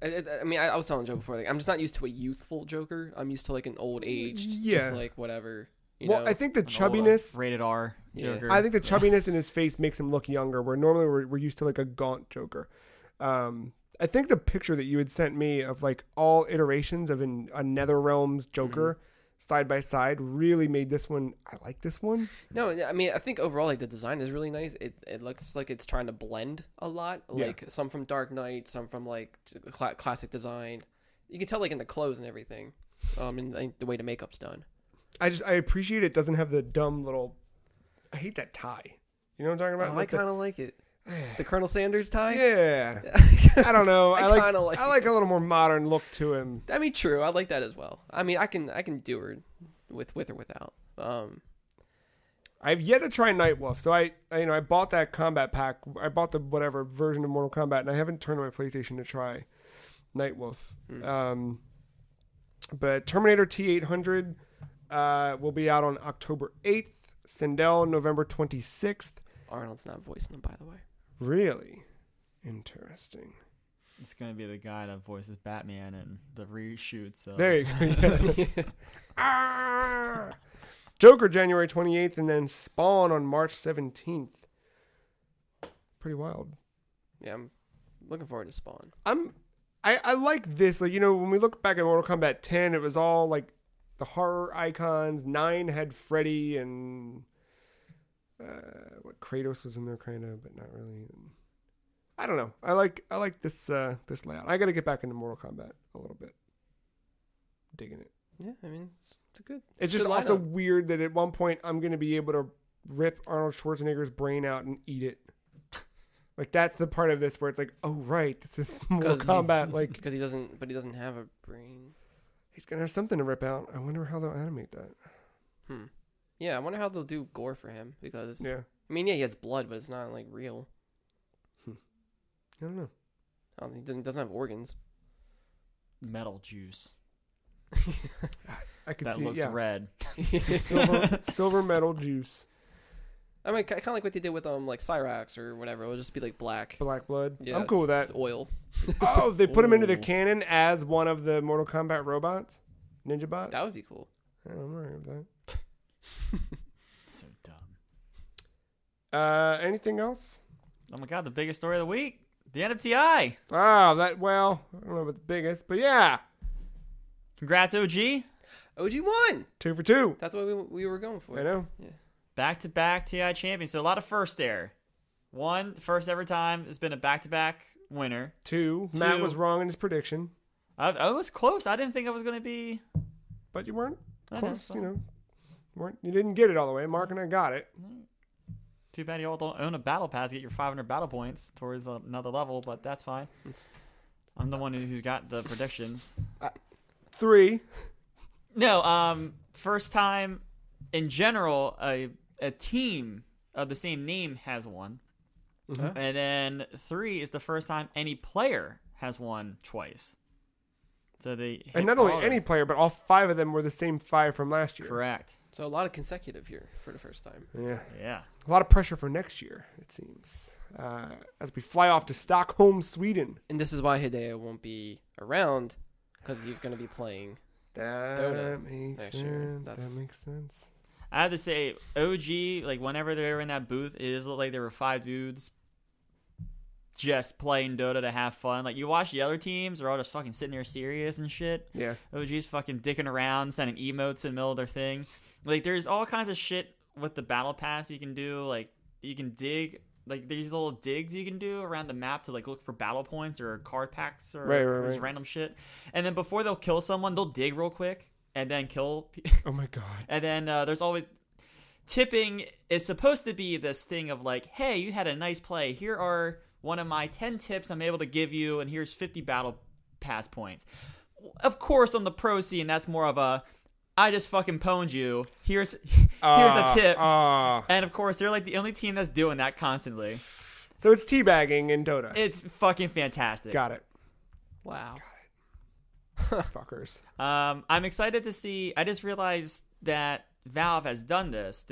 I was telling Joe before. Like, I'm just not used to a youthful Joker. I'm used to like an old aged. Yeah. Just like whatever. You know? I think the chubbiness. Rated R Joker. I think the chubbiness in his face makes him look younger. Where normally we're used to like a gaunt Joker. I think the picture that you had sent me of like all iterations of a NetherRealm's Joker side by side really made this one. I like this one. No, I mean, I think overall, like, the design is really nice. It looks like it's trying to blend a lot. Like, some from Dark Knight, some from, like, classic design. You can tell, like, in the clothes and everything. And the way the makeup's done. I appreciate it doesn't have the dumb little. I hate that tie. You know what I'm talking about? I kind of like it. The Colonel Sanders tie? Yeah. I don't know. I like a little more modern look to him. I mean, true. I like that as well. I mean, I can do her with or without. I've yet to try Nightwolf, so I bought that combat pack. I bought the whatever version of Mortal Kombat, and I haven't turned on my PlayStation to try Nightwolf. But Terminator T800 will be out on October 8th. Sindel November 26th. Arnold's not voicing him, by the way. Really? Interesting. It's going to be the guy that voices Batman in the reshoots. There you go. Joker January 28th, and then Spawn on March 17th. Pretty wild. Yeah, I'm looking forward to Spawn. I like this. Like, when we look back at Mortal Kombat 10, it was all like the horror icons. 9 had Freddy and Kratos was in there kind of, but not really. I don't know. I like this this layout. I got to get back into Mortal Kombat a little bit. Digging it. Yeah, I mean, it's good. It's just also weird that at one point I'm going to be able to rip Arnold Schwarzenegger's brain out and eat it. Like, that's the part of this where it's like, oh right, this is Mortal Kombat. Like, because he doesn't have a brain. He's gonna have something to rip out. I wonder how they'll animate that. Yeah, I wonder how they'll do gore for him because. Yeah. I mean, yeah, he has blood, but it's not like real. I don't know. He doesn't have organs. Metal juice. I could that see looks red. silver metal juice. I mean, kind of like what they did with like Cyrax or whatever. It'll just be like black blood. Yeah, I'm cool with that. It's oil. Oh, they put him into the canon as one of the Mortal Kombat robots, ninja bots. That would be cool. Yeah, I'm alright with that. So dumb. Anything else? Oh my god, the biggest story of the week. The NFTI. Ah, I don't know about the biggest, but yeah. Congrats, OG. OG won. 2 for 2. That's what we were going for. I know. Yeah. Back-to-back TI champions. So a lot of first there. 1, first ever time. It's been a back-to-back winner. 2, Matt was wrong in his prediction. I was close. I didn't think I was going to be. But you weren't close, You didn't get it all the way. Mark and I got it. Too bad you all don't own a battle pass to get your 500 battle points towards another level, but that's fine. I'm the one who got the predictions. 3. No, first time in general, a team of the same name has won. Mm-hmm. And then 3 is the first time any player has won twice. So and not only any player, but all 5 of them were the same 5 from last year. Correct. So a lot of consecutive here for the first time. Yeah. A lot of pressure for next year, it seems, as we fly off to Stockholm, Sweden. And this is why Hideo won't be around, because he's going to be playing Dota That makes sense. I have to say, OG, like, whenever they were in that booth, it just looked like there were 5 dudes just playing Dota to have fun. Like, you watch the other teams, they're all just fucking sitting there serious and shit. Yeah. OG's fucking dicking around, sending emotes in the middle of their thing. Like, there's all kinds of shit with the battle pass you can do. Like, you can dig, like, these little digs you can do around the map to, like, look for battle points or card packs or just random shit. And then before they'll kill someone, they'll dig real quick and then kill. Oh my god. And then there's always tipping is supposed to be this thing of like, hey, you had a nice play. Here are one of my 10 tips I'm able to give you, and here's 50 battle pass points. Of course, on the pro scene, that's more of a, I just fucking pwned you. Here's a tip. And of course, they're like the only team that's doing that constantly. So it's teabagging in Dota. It's fucking fantastic. Got it. Wow. Fuckers. I'm excited to see. I just realized that Valve has done this.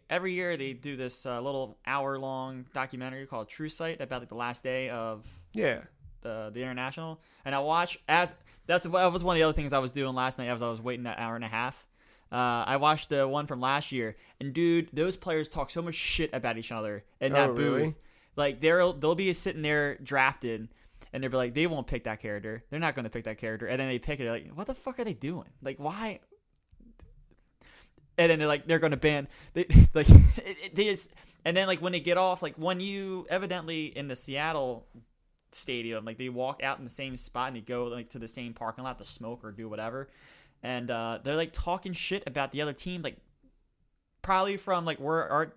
Every year they do this little hour-long documentary called True Sight about like the last day of the international. And I watch that was one of the other things I was doing last night as I was waiting that hour and a half. I watched the one from last year, and dude, those players talk so much shit about each other in that booth. Really? Like they'll be sitting there drafted, and they'll be like, they won't pick that character. They're not going to pick that character, and then they pick it. Like, what the fuck are they doing? Like, why? and then they're going to ban they just, and then like when they get off, like when you evidently in the Seattle stadium, like they walk out in the same spot and they go like to the same parking lot to smoke or do whatever, and they're like talking shit about the other team, like probably from like where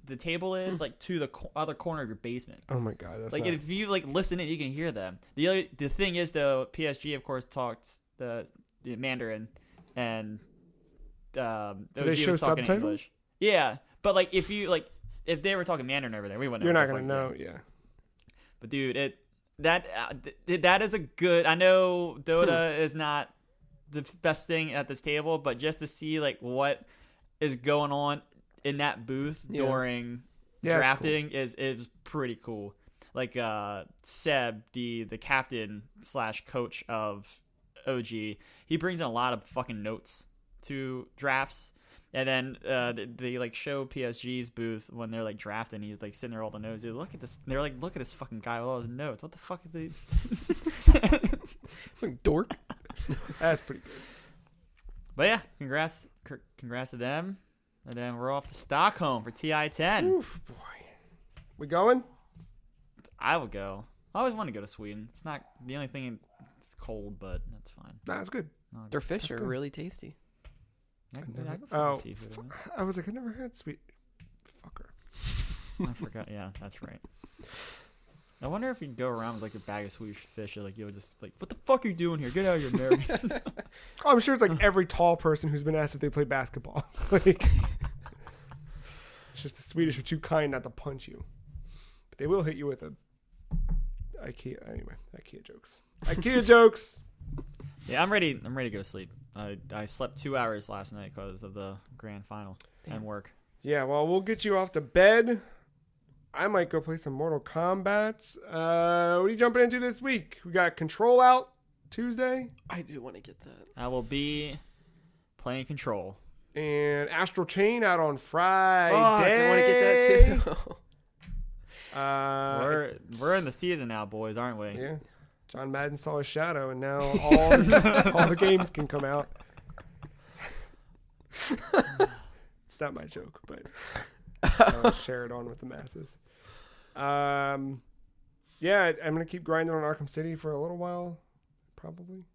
the table is, like to the other corner of your basement. Oh my god, that's like if you like listen in, you can hear them. The thing is though, PSG of course talked the Mandarin, and do OG they show was talking subtitles? English. Yeah, but like if they were talking Mandarin over there, we wouldn't know. You're not gonna know, yeah. But dude, that is a good. I know Dota is not the best thing at this table, but just to see like what is going on in that booth during drafting is pretty cool. Like Seb, the captain / coach of OG, he brings in a lot of fucking notes to drafts, and then they like show PSG's booth when they're like drafting. He's like sitting there all the notes. Look at this. They're like, look at this fucking guy with all his notes. What the fuck is he? Like dork. That's pretty good. But yeah, congrats to them. And then we're off to Stockholm for TI10. Oof, boy. We going? I would go. I always want to go to Sweden. It's not the only thing. It's cold, but that's fine. Nah, it's good. Their fish are good. really tasty. I go for seafood. I was like, I never had sweet fucker. I forgot. Yeah, that's right. I wonder if you'd go around with like a bag of Swedish fish, like you would just like, what the fuck are you doing here? Get out of here, Mary. Oh, I'm sure it's like every tall person who's been asked if they play basketball. Like, it's just the Swedish are too kind not to punch you, but they will hit you with a IKEA. Anyway, IKEA jokes. IKEA jokes. Yeah, I'm ready. I'm ready to go to sleep. I slept 2 hours last night because of the grand final and work. Yeah, well, we'll get you off to bed. I might go play some Mortal Kombat. What are you jumping into this week? We got Control out Tuesday. I do want to get that. I will be playing Control. And Astral Chain out on Friday. Fuck, I want to get that too. We're in the season now, boys, aren't we? Yeah. John Madden saw his shadow, and now all the games can come out. It's not my joke, but I'll share it on with the masses. Yeah, I'm going to keep grinding on Arkham City for a little while, probably.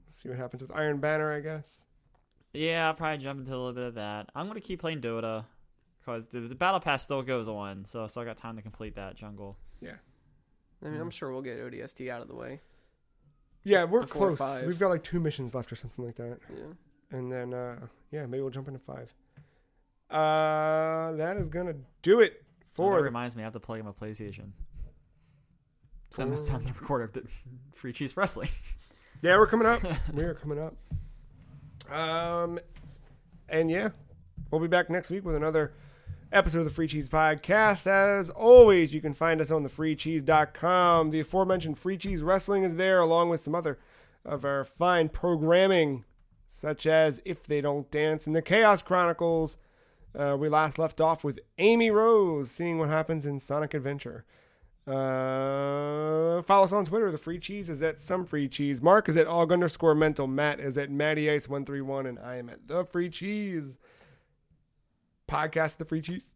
See what happens with Iron Banner, I guess. Yeah, I'll probably jump into a little bit of that. I'm going to keep playing Dota because the Battle Pass still goes on, so I still got time to complete that jungle. Yeah. I mean, I'm sure we'll get ODST out of the way. Yeah, we're Before close. 5. We've got like 2 missions left or something like that. Yeah. And then, yeah, maybe we'll jump into 5. That is going to do it for... That reminds me, I have to plug in my PlayStation. Because I missed time to record the Free Cheese Wrestling. Yeah, we're coming up. We are coming up. And yeah, we'll be back next week with another episode of the Free Cheese Podcast. As always, you can find us on thefreecheese.com. The aforementioned Free Cheese Wrestling is there, along with some other of our fine programming, such as If They Don't Dance and the Chaos Chronicles. We last left off with Amy Rose, seeing what happens in Sonic Adventure. Follow us on Twitter. The Free Cheese is at Some Free Cheese. Marc is at _mental. Matt is at MattyIce131, and I am at The Free Cheese. Podcast at The Free Cheese.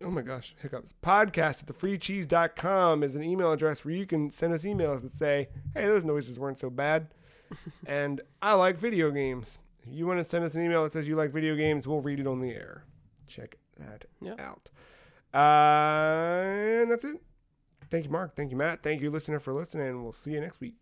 Oh my gosh, hiccups. Podcast at thefreecheese.com is an email address where you can send us emails that say, hey, those noises weren't so bad. And I like video games. If you want to send us an email that says you like video games, we'll read it on the air. Check that out. And that's it. Thank you, Marc. Thank you, Matt. Thank you, listener, for listening. And we'll see you next week.